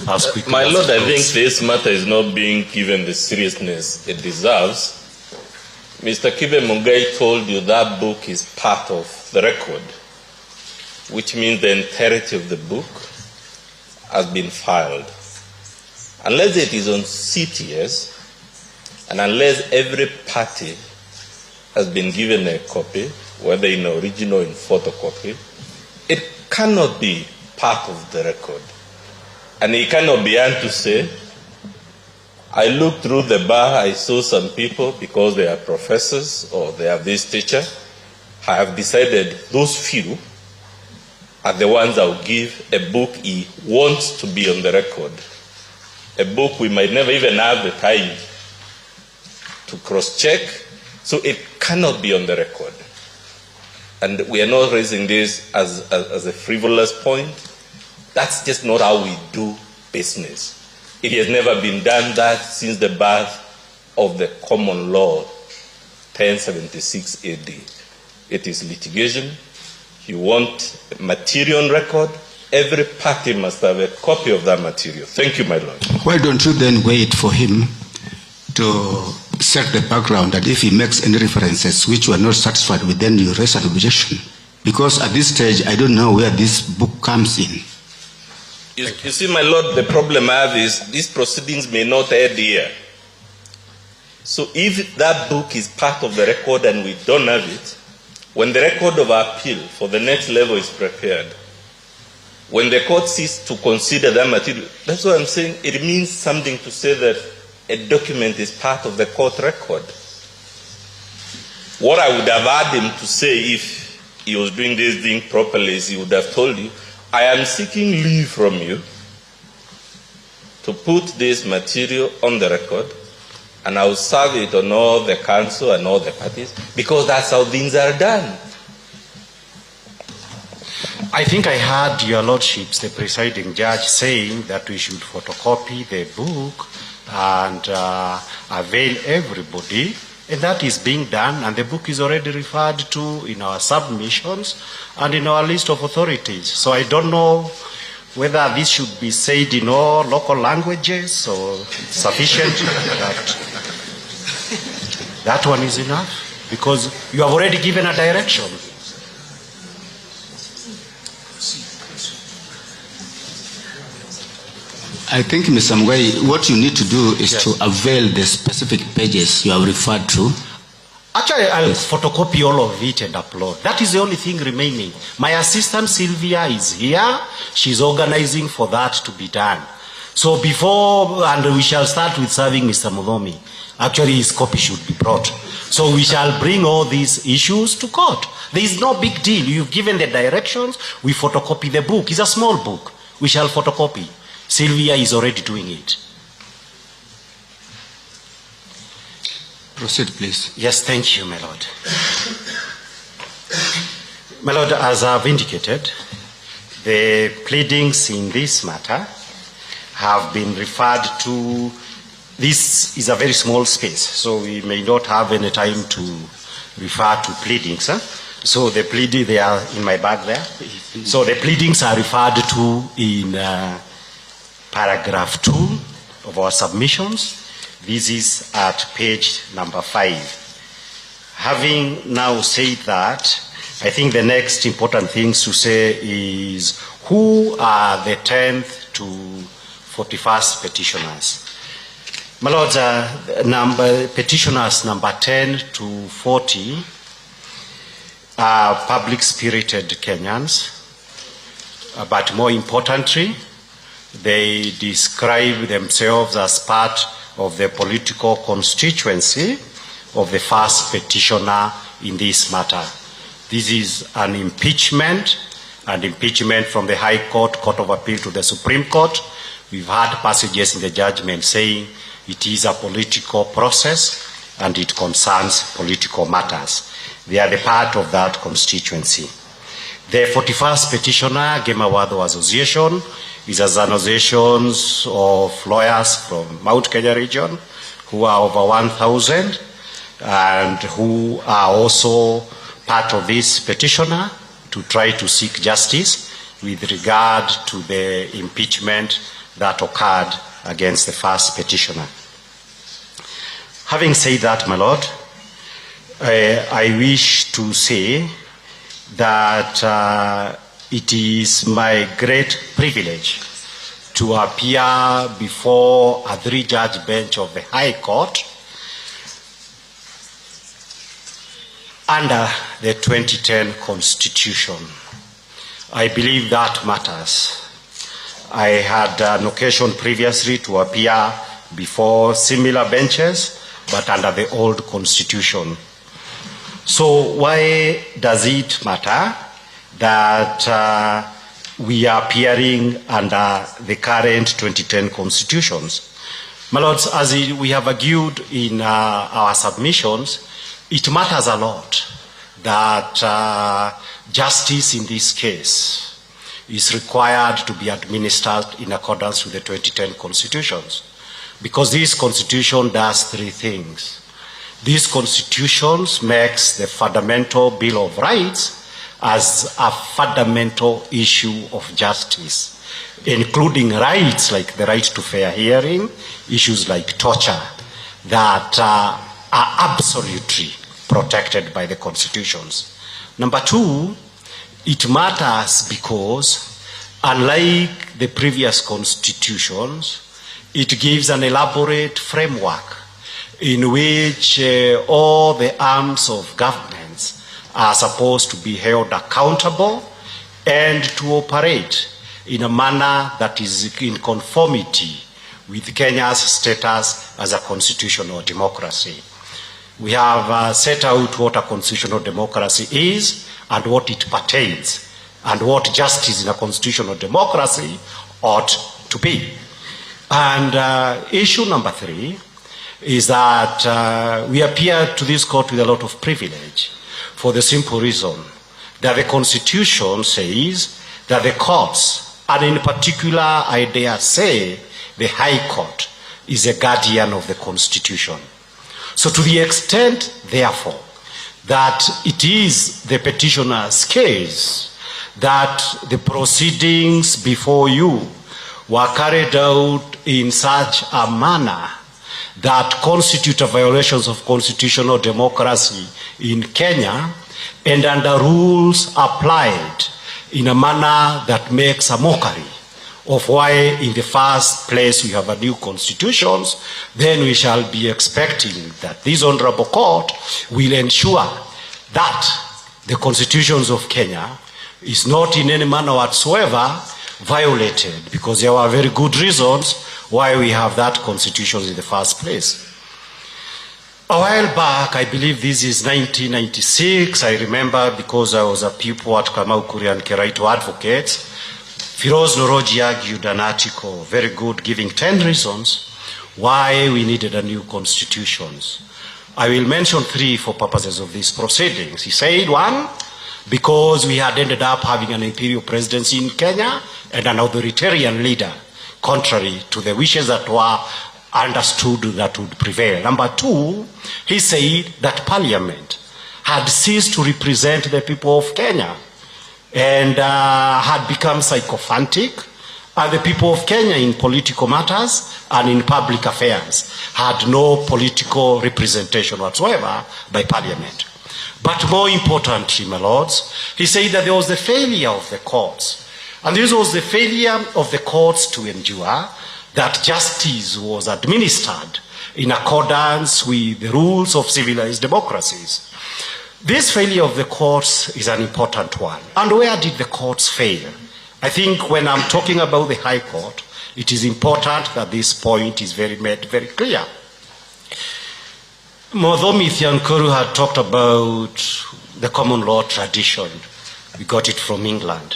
as quickly my as Lord, it I goes. think this matter is not being given the seriousness it deserves. Mr. Kibe Mugai told you that book is part of the record, which means the entirety of the book has been filed. Unless it is on CTS, and unless every party has been given a copy, whether in original or in photocopy, it cannot be part of the record. And it cannot be done to say, I looked through the bar, I saw some people, because they are professors or they have this teacher, I have decided those few are the ones I will give a book he wants to be on the record. A book we might never even have the time to cross-check, so it cannot be on the record. And we are not raising this as a frivolous point. That's just not how we do business. It has never been done that since the birth of the common law, 1076 AD. it is litigation. You want material on record. Every party must have a copy of that material. Thank you, my Lord. Why don't you then wait for him to set the background, that if he makes any references which you are not satisfied with, then you raise an objection? Because at this stage, I don't know where this book comes in. You see, my Lord, the problem I have is these proceedings may not end here. So if that book is part of the record and we don't have it, when the record of appeal for the next level is prepared, when the court ceases to consider that material, that's what I'm saying, it means something to say that a document is part of the court record. What I would have had him to say if he was doing this thing properly is he would have told you, I am seeking leave from you to put this material on the record, and I will serve it on all the council and all the parties, because that's how things are done. I think I heard your lordships, the presiding judge, saying that we should photocopy the book and avail everybody, and that is being done, and the book is already referred to in our submissions and in our list of authorities. So I don't know whether this should be said in all local languages or it's sufficient that one is enough, because you have already given a direction. I think, Mr. Mugwai, what you need to do is to avail the specific pages you have referred to. Actually, I'll photocopy all of it and upload. That is the only thing remaining. My assistant Sylvia is here. She's organizing for that to be done. So before, and we shall start with serving Mr. Mudomi. Actually, his copy should be brought. So we shall bring all these issues to court. There is no big deal. You've given the directions. We photocopy the book. It's a small book. We shall photocopy. Sylvia is already doing it. Proceed, please. Yes, thank you, my Lord. My Lord, as I've indicated, the pleadings in this matter have been referred to. This is a very small space, so we may not have any time to refer to pleadings. So the pleadings, they are in my bag there. So the pleadings are referred to in paragraph 2 of our submissions. This is at page number 5. Having now said that, I think the next important things to say is who are the 10th to 41st petitioners. My Lords, petitioners number 10 to 40 are public-spirited Kenyans, but more importantly, they describe themselves as part of the political constituency of the first petitioner in this matter. This is an impeachment, and impeachment from the High Court, Court of Appeal to the Supreme Court. We've had passages in the judgment saying it is a political process and it concerns political matters. They are the part of that constituency. The 41st petitioner, Gemawadho Association, is an association of lawyers from Mount Kenya region who are over 1,000 and who are also part of this petitioner to try to seek justice with regard to the impeachment that occurred against the first petitioner. Having said that, my Lord, I wish to say that it is my great privilege to appear before a 3-judge bench of the High Court under the 2010 Constitution. I believe that matters. I had an occasion previously to appear before similar benches, but under the old Constitution. So why does it matter that we are appearing under the current 2010 constitutions? My Lords, as we have argued in our submissions, it matters a lot that justice in this case is required to be administered in accordance with the 2010 constitutions. Because this constitution does 3 things. These constitutions makes the fundamental Bill of Rights as a fundamental issue of justice, including rights like the right to fair hearing, issues like torture, that are absolutely protected by the constitutions. Number two, it matters because, unlike the previous constitutions, it gives an elaborate framework in which all the arms of governments are supposed to be held accountable and to operate in a manner that is in conformity with Kenya's status as a constitutional democracy. We have set out what a constitutional democracy is and what it pertains, and what justice in a constitutional democracy ought to be. And issue number three is that we appear to this court with a lot of privilege for the simple reason that the Constitution says that the courts, and in particular, I dare say, the High Court, is a guardian of the Constitution. So to the extent, therefore, that it is the petitioner's case that the proceedings before you were carried out in such a manner that constitute violations of constitutional democracy in Kenya, and under rules applied in a manner that makes a mockery of why in the first place we have a new constitution, then we shall be expecting that this honorable court will ensure that the constitutions of Kenya is not in any manner whatsoever violated, because there were very good reasons why we have that constitution in the first place. A while back, I believe this is 1996, I remember because I was a pupil at Kamau Kuria and Keraito Advocates, Firoz Noroji argued an article, very good, giving 10 reasons why we needed a new constitution. I will mention three for purposes of these proceedings. He said, one, because we had ended up having an imperial presidency in Kenya and an authoritarian leader, contrary to the wishes that were understood that would prevail. Number two, he said that Parliament had ceased to represent the people of Kenya and had become sycophantic, and the people of Kenya in political matters and in public affairs had no political representation whatsoever by Parliament. But more importantly, my lords, he said that there was the failure of the courts, and this was the failure of the courts to endure that justice was administered in accordance with the rules of civilized democracies. This failure of the courts is an important one. And where did the courts fail? I think when I'm talking about the High Court, it is important that this point is made very clear. Mothomi Thiankuru had talked about the common law tradition. We got it from England.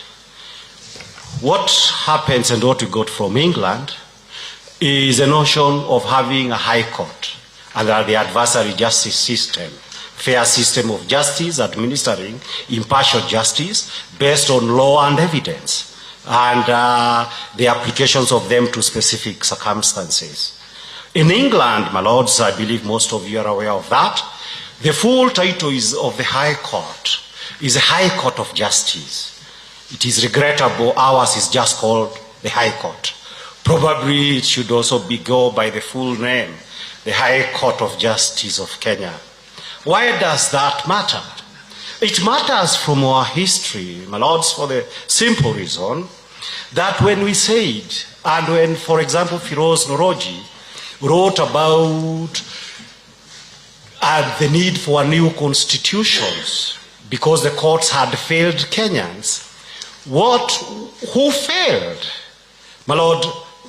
What happens and what we got from England is a notion of having a High Court under the adversary justice system, fair system of justice, administering impartial justice based on law and evidence, and the applications of them to specific circumstances. In England, my lords, I believe most of you are aware of that, the full title of the High Court is a High Court of Justice. It is regrettable ours is just called the High Court. Probably it should also go by the full name, the High Court of Justice of Kenya. Why does that matter? It matters from our history, my lords, for the simple reason that when we said, and when, for example, Firoz Noroji wrote about the need for a new constitutions because the courts had failed Kenyans, who failed? My lord,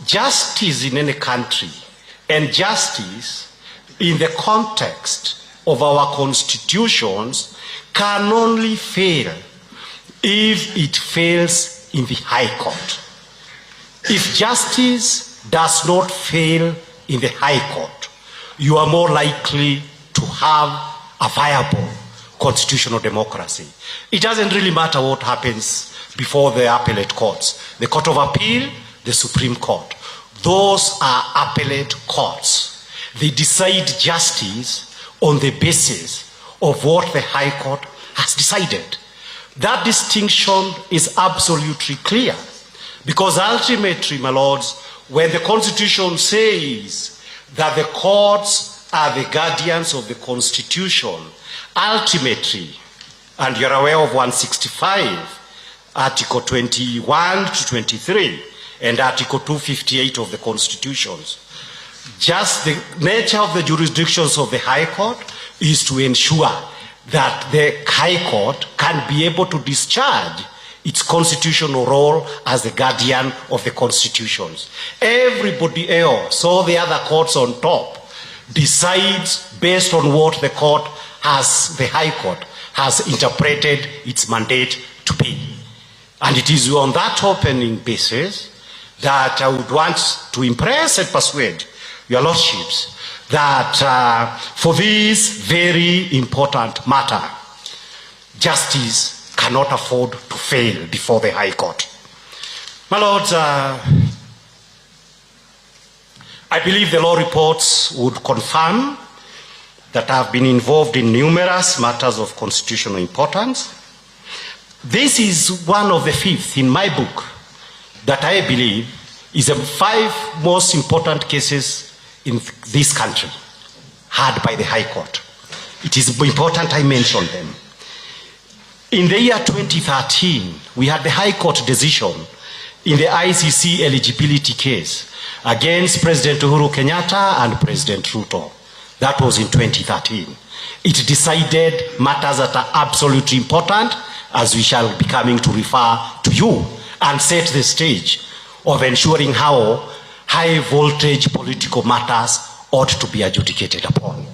justice in any country and justice in the context of our constitutions can only fail if it fails in the High Court. If justice does not fail in the High Court, you are more likely to have a viable constitutional democracy. It doesn't really matter what happens before the appellate courts. The Court of Appeal, the Supreme Court. Those are appellate courts. They decide justice on the basis of what the High Court has decided. That distinction is absolutely clear, because ultimately, my lords, when the Constitution says that the courts are the guardians of the Constitution, ultimately, and you're aware of 165, Article 21 to 23, and Article 258 of the Constitutions, just the nature of the jurisdictions of the High Court is to ensure that the High Court can be able to discharge its constitutional role as the guardian of the constitutions. Everybody else, all the other courts on top, decides based on what the court has, the High Court has interpreted its mandate to be. And it is on that opening basis that I would want to impress and persuade your lordships that for this very important matter, justice cannot afford to fail before the High Court. My lords, I believe the law reports would confirm that I have been involved in numerous matters of constitutional importance. This is one of the 5th in my book that I believe is the 5 most important cases in this country heard by the High Court. It is important I mention them. In the year 2013, we had the High Court decision in the ICC eligibility case against President Uhuru Kenyatta and President Ruto. That was in 2013. It decided matters that are absolutely important, as we shall be coming to refer to you, and set the stage of ensuring how high voltage political matters ought to be adjudicated upon.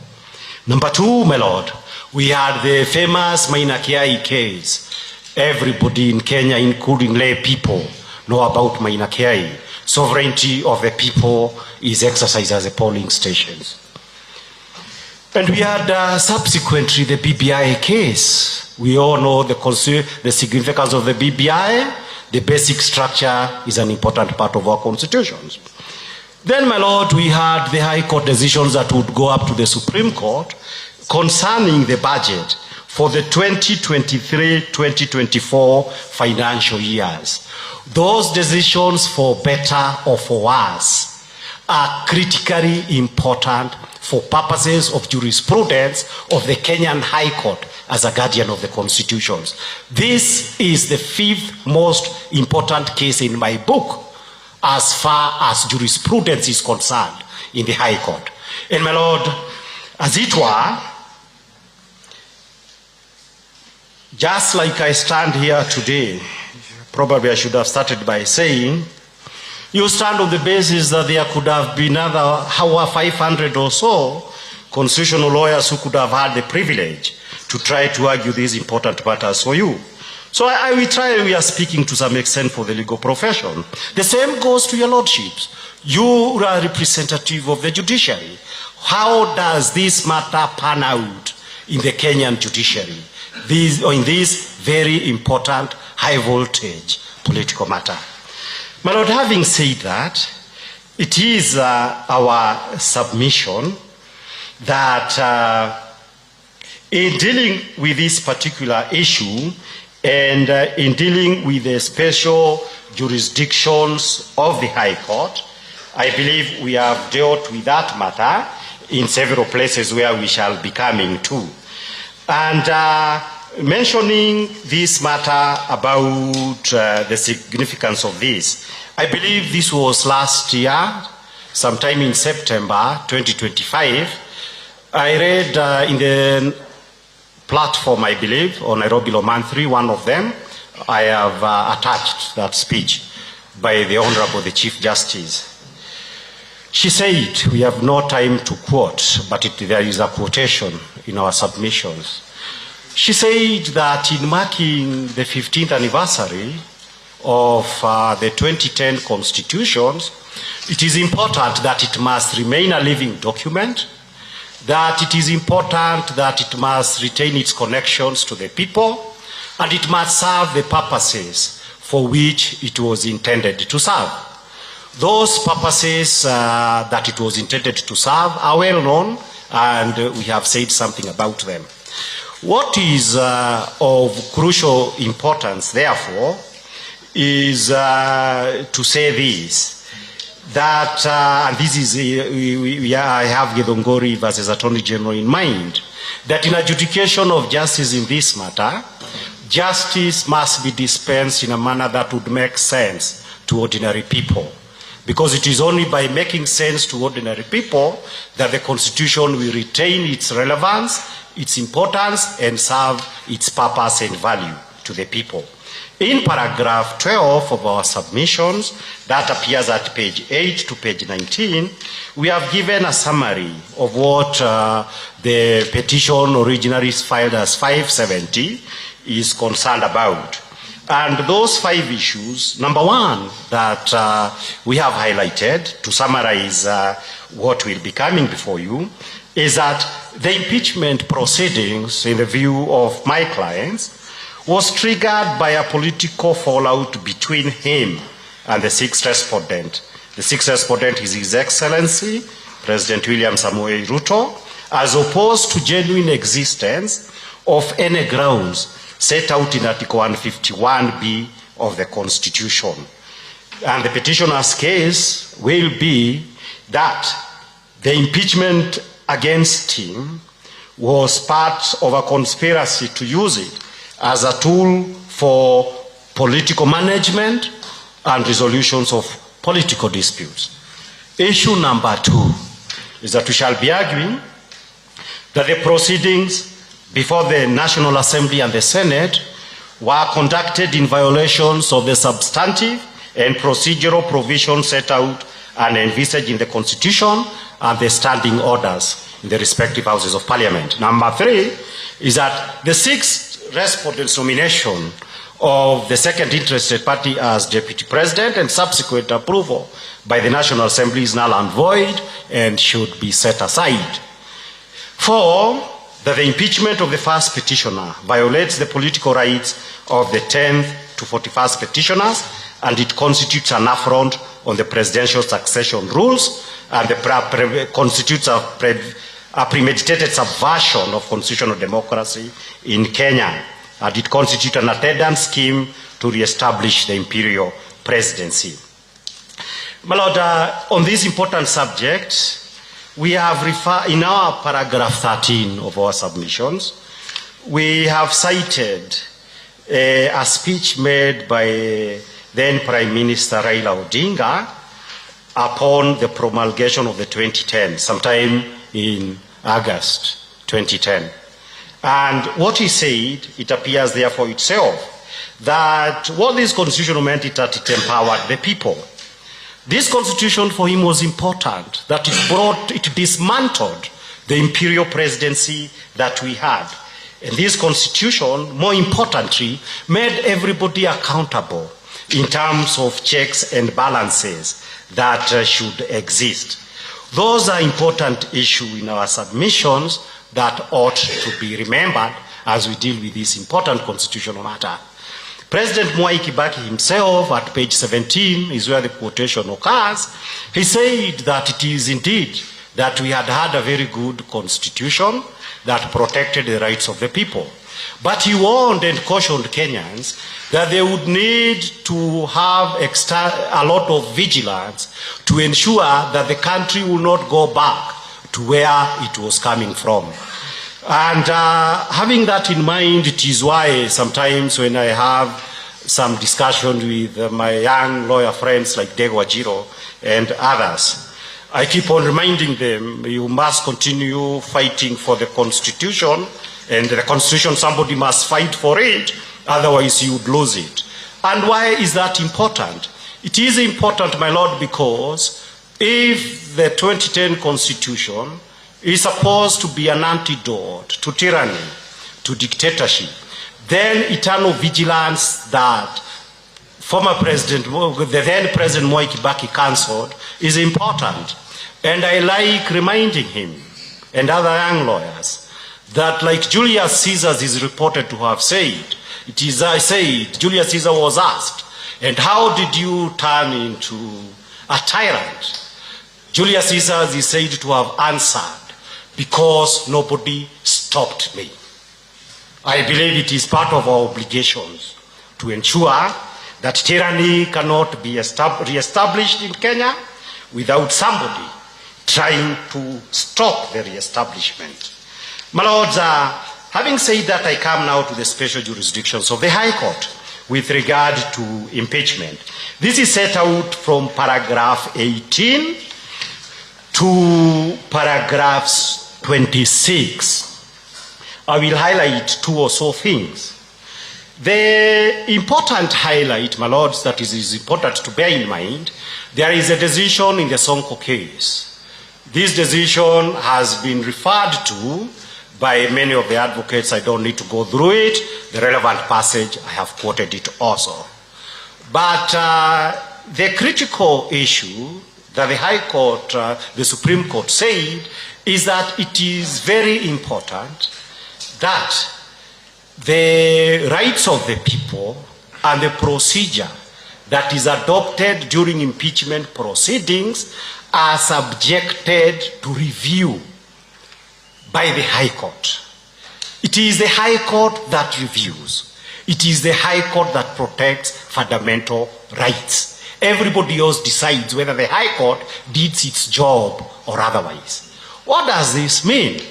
Number 2, my lord, we had the famous Maina Kiai case. Everybody in Kenya, including lay people, know about Maina Kiai. Sovereignty of the people is exercised as the polling stations. And we had subsequently the BBI case. We all know the significance of the BBI. The basic structure is an important part of our constitutions. Then, my lord, we had the High Court decisions that would go up to the Supreme Court concerning the budget for the 2023-2024 financial years. Those decisions, for better or for worse, are critically important for purposes of jurisprudence of the Kenyan High Court as a guardian of the constitutions. This is the 5th most important case in my book as far as jurisprudence is concerned in the High Court. And my lord, as it were, just like I stand here today, probably I should have started by saying, you stand on the basis that there could have been another 500 or so constitutional lawyers who could have had the privilege to try to argue these important matters for you. So we are speaking to some extent for the legal profession. The same goes to your lordships. You are representative of the judiciary. How does this matter pan out in the Kenyan judiciary? In this very important high voltage political matter. My lord, having said that, it is our submission that in dealing with this particular issue and in dealing with the special jurisdictions of the High Court, I believe we have dealt with that matter in several places where we shall be coming to. And mentioning this matter about the significance of this, I believe this was last year, sometime in September 2025. I read in the platform, I believe, on Nairobi Law Monthly, one of them, I have attached that speech by the Honorable the Chief Justice. She said, we have no time to quote, but there is a quotation in our submissions. She said that in marking the 15th anniversary of the 2010 constitutions, it is important that it must remain a living document, that it is important that it must retain its connections to the people, and it must serve the purposes for which it was intended to serve. Those purposes that it was intended to serve are well known and we have said something about them. What is of crucial importance, therefore, is to say this, that, and this is, I have Githunguri versus Attorney General in mind, that in adjudication of justice in this matter, justice must be dispensed in a manner that would make sense to ordinary people. Because it is only by making sense to ordinary people that the Constitution will retain its relevance, its importance, and serve its purpose and value to the people. In paragraph 12 of our submissions, that appears at page 8 to page 19, we have given a summary of what the petition originally filed as 570 is concerned about. And those 5 issues, number one, that we have highlighted to summarize what will be coming before you, is that the impeachment proceedings, in the view of my clients, was triggered by a political fallout between him and the 6th respondent. The 6th respondent is His Excellency, President William Samoei Ruto, as opposed to genuine existence of any grounds set out in Article 151B of the Constitution. And the petitioner's case will be that the impeachment against him was part of a conspiracy to use it as a tool for political management and resolutions of political disputes. Issue number 2 is that we shall be arguing that the proceedings before the National Assembly and the Senate were conducted in violations of the substantive and procedural provisions set out and envisaged in the Constitution and the standing orders in the respective Houses of Parliament. Number 3 is that the 6th respondent's nomination of the second interested party as Deputy President and subsequent approval by the National Assembly is null and void and should be set aside. 4, that the impeachment of the first petitioner violates the political rights of the 10th to 41st petitioners, and it constitutes an affront on the presidential succession rules, and constitutes a premeditated subversion of constitutional democracy in Kenya, and it constitutes an attendant scheme to re-establish the imperial presidency. My Lord, on this important subject, we have referred, in our paragraph 13 of our submissions, we have cited a speech made by then Prime Minister Raila Odinga upon the promulgation of the 2010, sometime in August 2010. And what he said, it appears there for itself, that what this constitution meant is that it empowered the people. This constitution for him was important, that it dismantled the imperial presidency that we had. And this constitution, more importantly, made everybody accountable in terms of checks and balances that should exist. Those are important issues in our submissions that ought to be remembered as we deal with this important constitutional matter. President Mwai Kibaki himself, at page 17, is where the quotation occurs. He said that it is indeed that we had a very good constitution that protected the rights of the people. But he warned and cautioned Kenyans that they would need to have a lot of vigilance to ensure that the country will not go back to where it was coming from. And having that in mind, it is why sometimes when I have some discussion with my young lawyer friends like Gachagua and others, I keep on reminding them, you must continue fighting for the Constitution, and the Constitution, somebody must fight for it, otherwise you would lose it. And why is that important? It is important, my Lord, because if the 2010 Constitution is supposed to be an antidote to tyranny, to dictatorship, then eternal vigilance that former President, the then President Mwai Kibaki cancelled is important. And I like reminding him and other young lawyers that, like Julius Caesar is reported to have said, it is I said, Julius Caesar was asked, and how did you turn into a tyrant? Julius Caesar is said to have answered, because nobody stopped me. I believe it is part of our obligations to ensure that tyranny cannot be re-established in Kenya without somebody trying to stop the re-establishment. My Lords, having said that, I come now to the special jurisdictions of the High Court with regard to impeachment. This is set out from paragraph 18 to paragraphs 26. I will highlight two or so things. The important highlight, my Lords, that is important to bear in mind, there is a decision in the Sonko case. This decision has been referred to by many of the advocates. I don't need to go through it. The relevant passage, I have quoted it also. But the critical issue that the High Court, the Supreme Court said, is that it is very important that the rights of the people and the procedure that is adopted during impeachment proceedings are subjected to review by the High Court. It is the High Court that reviews. It is the High Court that protects fundamental rights. Everybody else decides whether the High Court did its job or otherwise. What does this mean?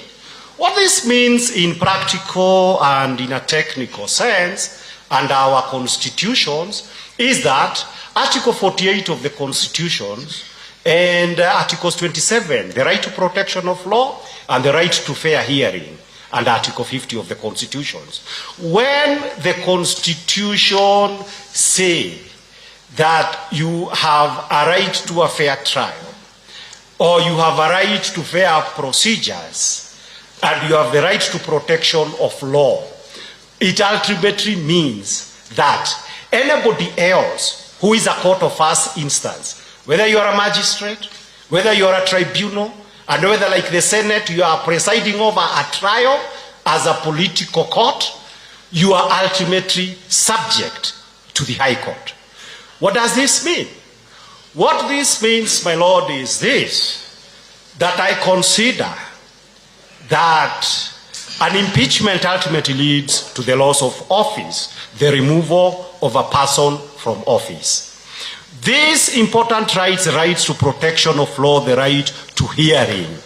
What this means in practical and in a technical sense, and our constitutions, is that Article 48 of the Constitution and Articles 27, the right to protection of law and the right to fair hearing, and Article 50 of the Constitutions. When the Constitution say that you have a right to a fair trial, or you have a right to fair procedures, and you have the right to protection of law, it ultimately means that anybody else who is a court of first instance, whether you are a magistrate, whether you are a tribunal, and whether, like the Senate, you are presiding over a trial as a political court, you are ultimately subject to the High Court. What does this mean? What this means, my Lord, is this, that I consider that an impeachment ultimately leads to the loss of office, the removal of a person from office. These important rights, the rights to protection of law, the right to hearing,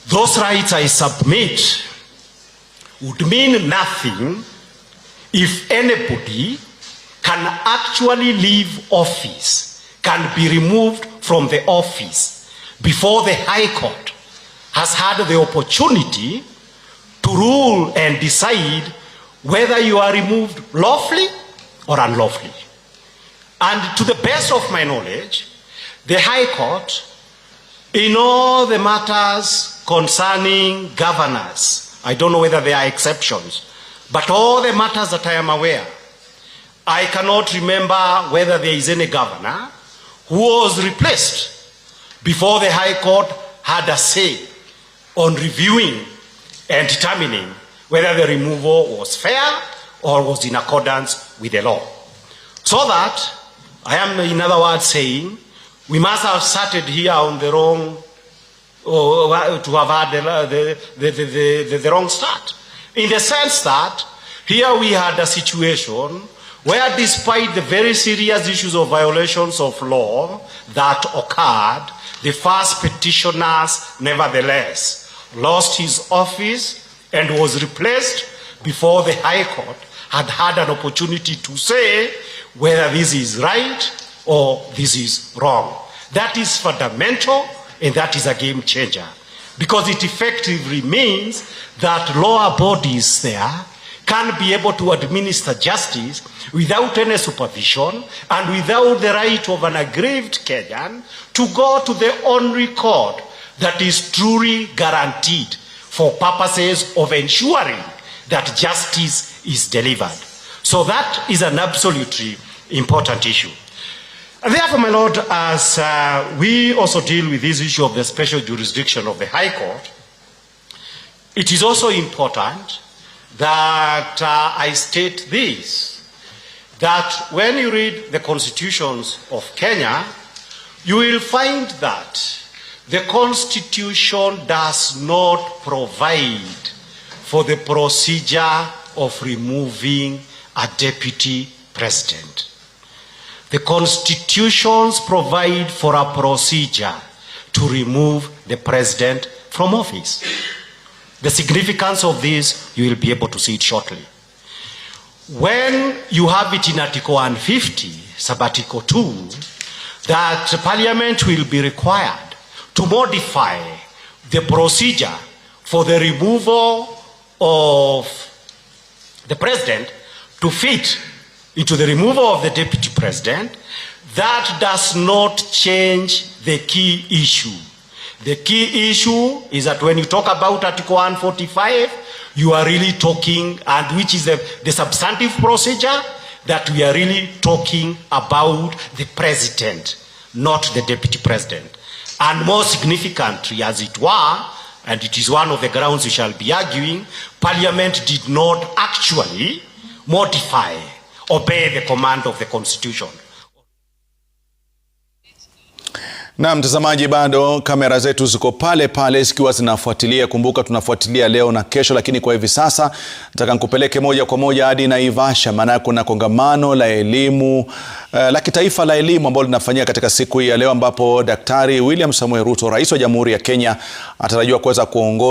those rights, I submit, would mean nothing if anybody can actually leave office, can be removed from the office before the High Court has had the opportunity to rule and decide whether you are removed lawfully or unlawfully. And to the best of my knowledge, the High Court, in all the matters concerning governors, I don't know whether there are exceptions, but all the matters that I am aware, I cannot remember whether there is any governor who was replaced before the High Court had a say on reviewing and determining whether the removal was fair or was in accordance with the law. So that, I am in other words saying, we must have started here on the wrong, to have had the wrong start. In the sense that, here we had a situation where despite the very serious issues of violations of law that occurred, the first petitioners nevertheless lost his office and was replaced before the High Court had had an opportunity to say whether this is right or this is wrong. That is fundamental, and that is a game changer, because it effectively means that lower bodies there can be able to administer justice without any supervision and without the right of an aggrieved Kenyan to go to the only court that is truly guaranteed for purposes of ensuring that justice is delivered. So that is an absolutely important issue. And therefore, my Lord, as we also deal with this issue of the special jurisdiction of the High Court, it is also important that I state this, that when you read the constitutions of Kenya, you will find that The Constitution does not provide for the procedure of removing a deputy president. The constitutions provide for a procedure to remove the president from office. The significance of this, you will be able to see it shortly. When you have it in Article 150, Sub-Article 2, that Parliament will be required to modify the procedure for the removal of the president to fit into the removal of the deputy president, that does not change the key issue. The key issue is that when you talk about Article 145, you are really talking, and which is the substantive procedure, that we are really talking about the president, not the deputy president. And more significantly, as it were, and it is one of the grounds we shall be arguing, Parliament did not actually modify, obey the command of the Constitution. Na mtazamaji, bado kamera zetu ziko pale pale zikiwa zinafuatilia. Kumbuka tunafuatilia leo na kesho, lakini kwa hivi sasa nataka nikupeleke moja kwa moja hadi Naivasha, maana kuna kongamano la elimu la kitaifa la elimu ambalo linafanyika katika siku hii ya leo, ambapo Daktari William Samoei Ruto, Rais wa Jamhuri ya Kenya, atarajiwa kuweza kuongoza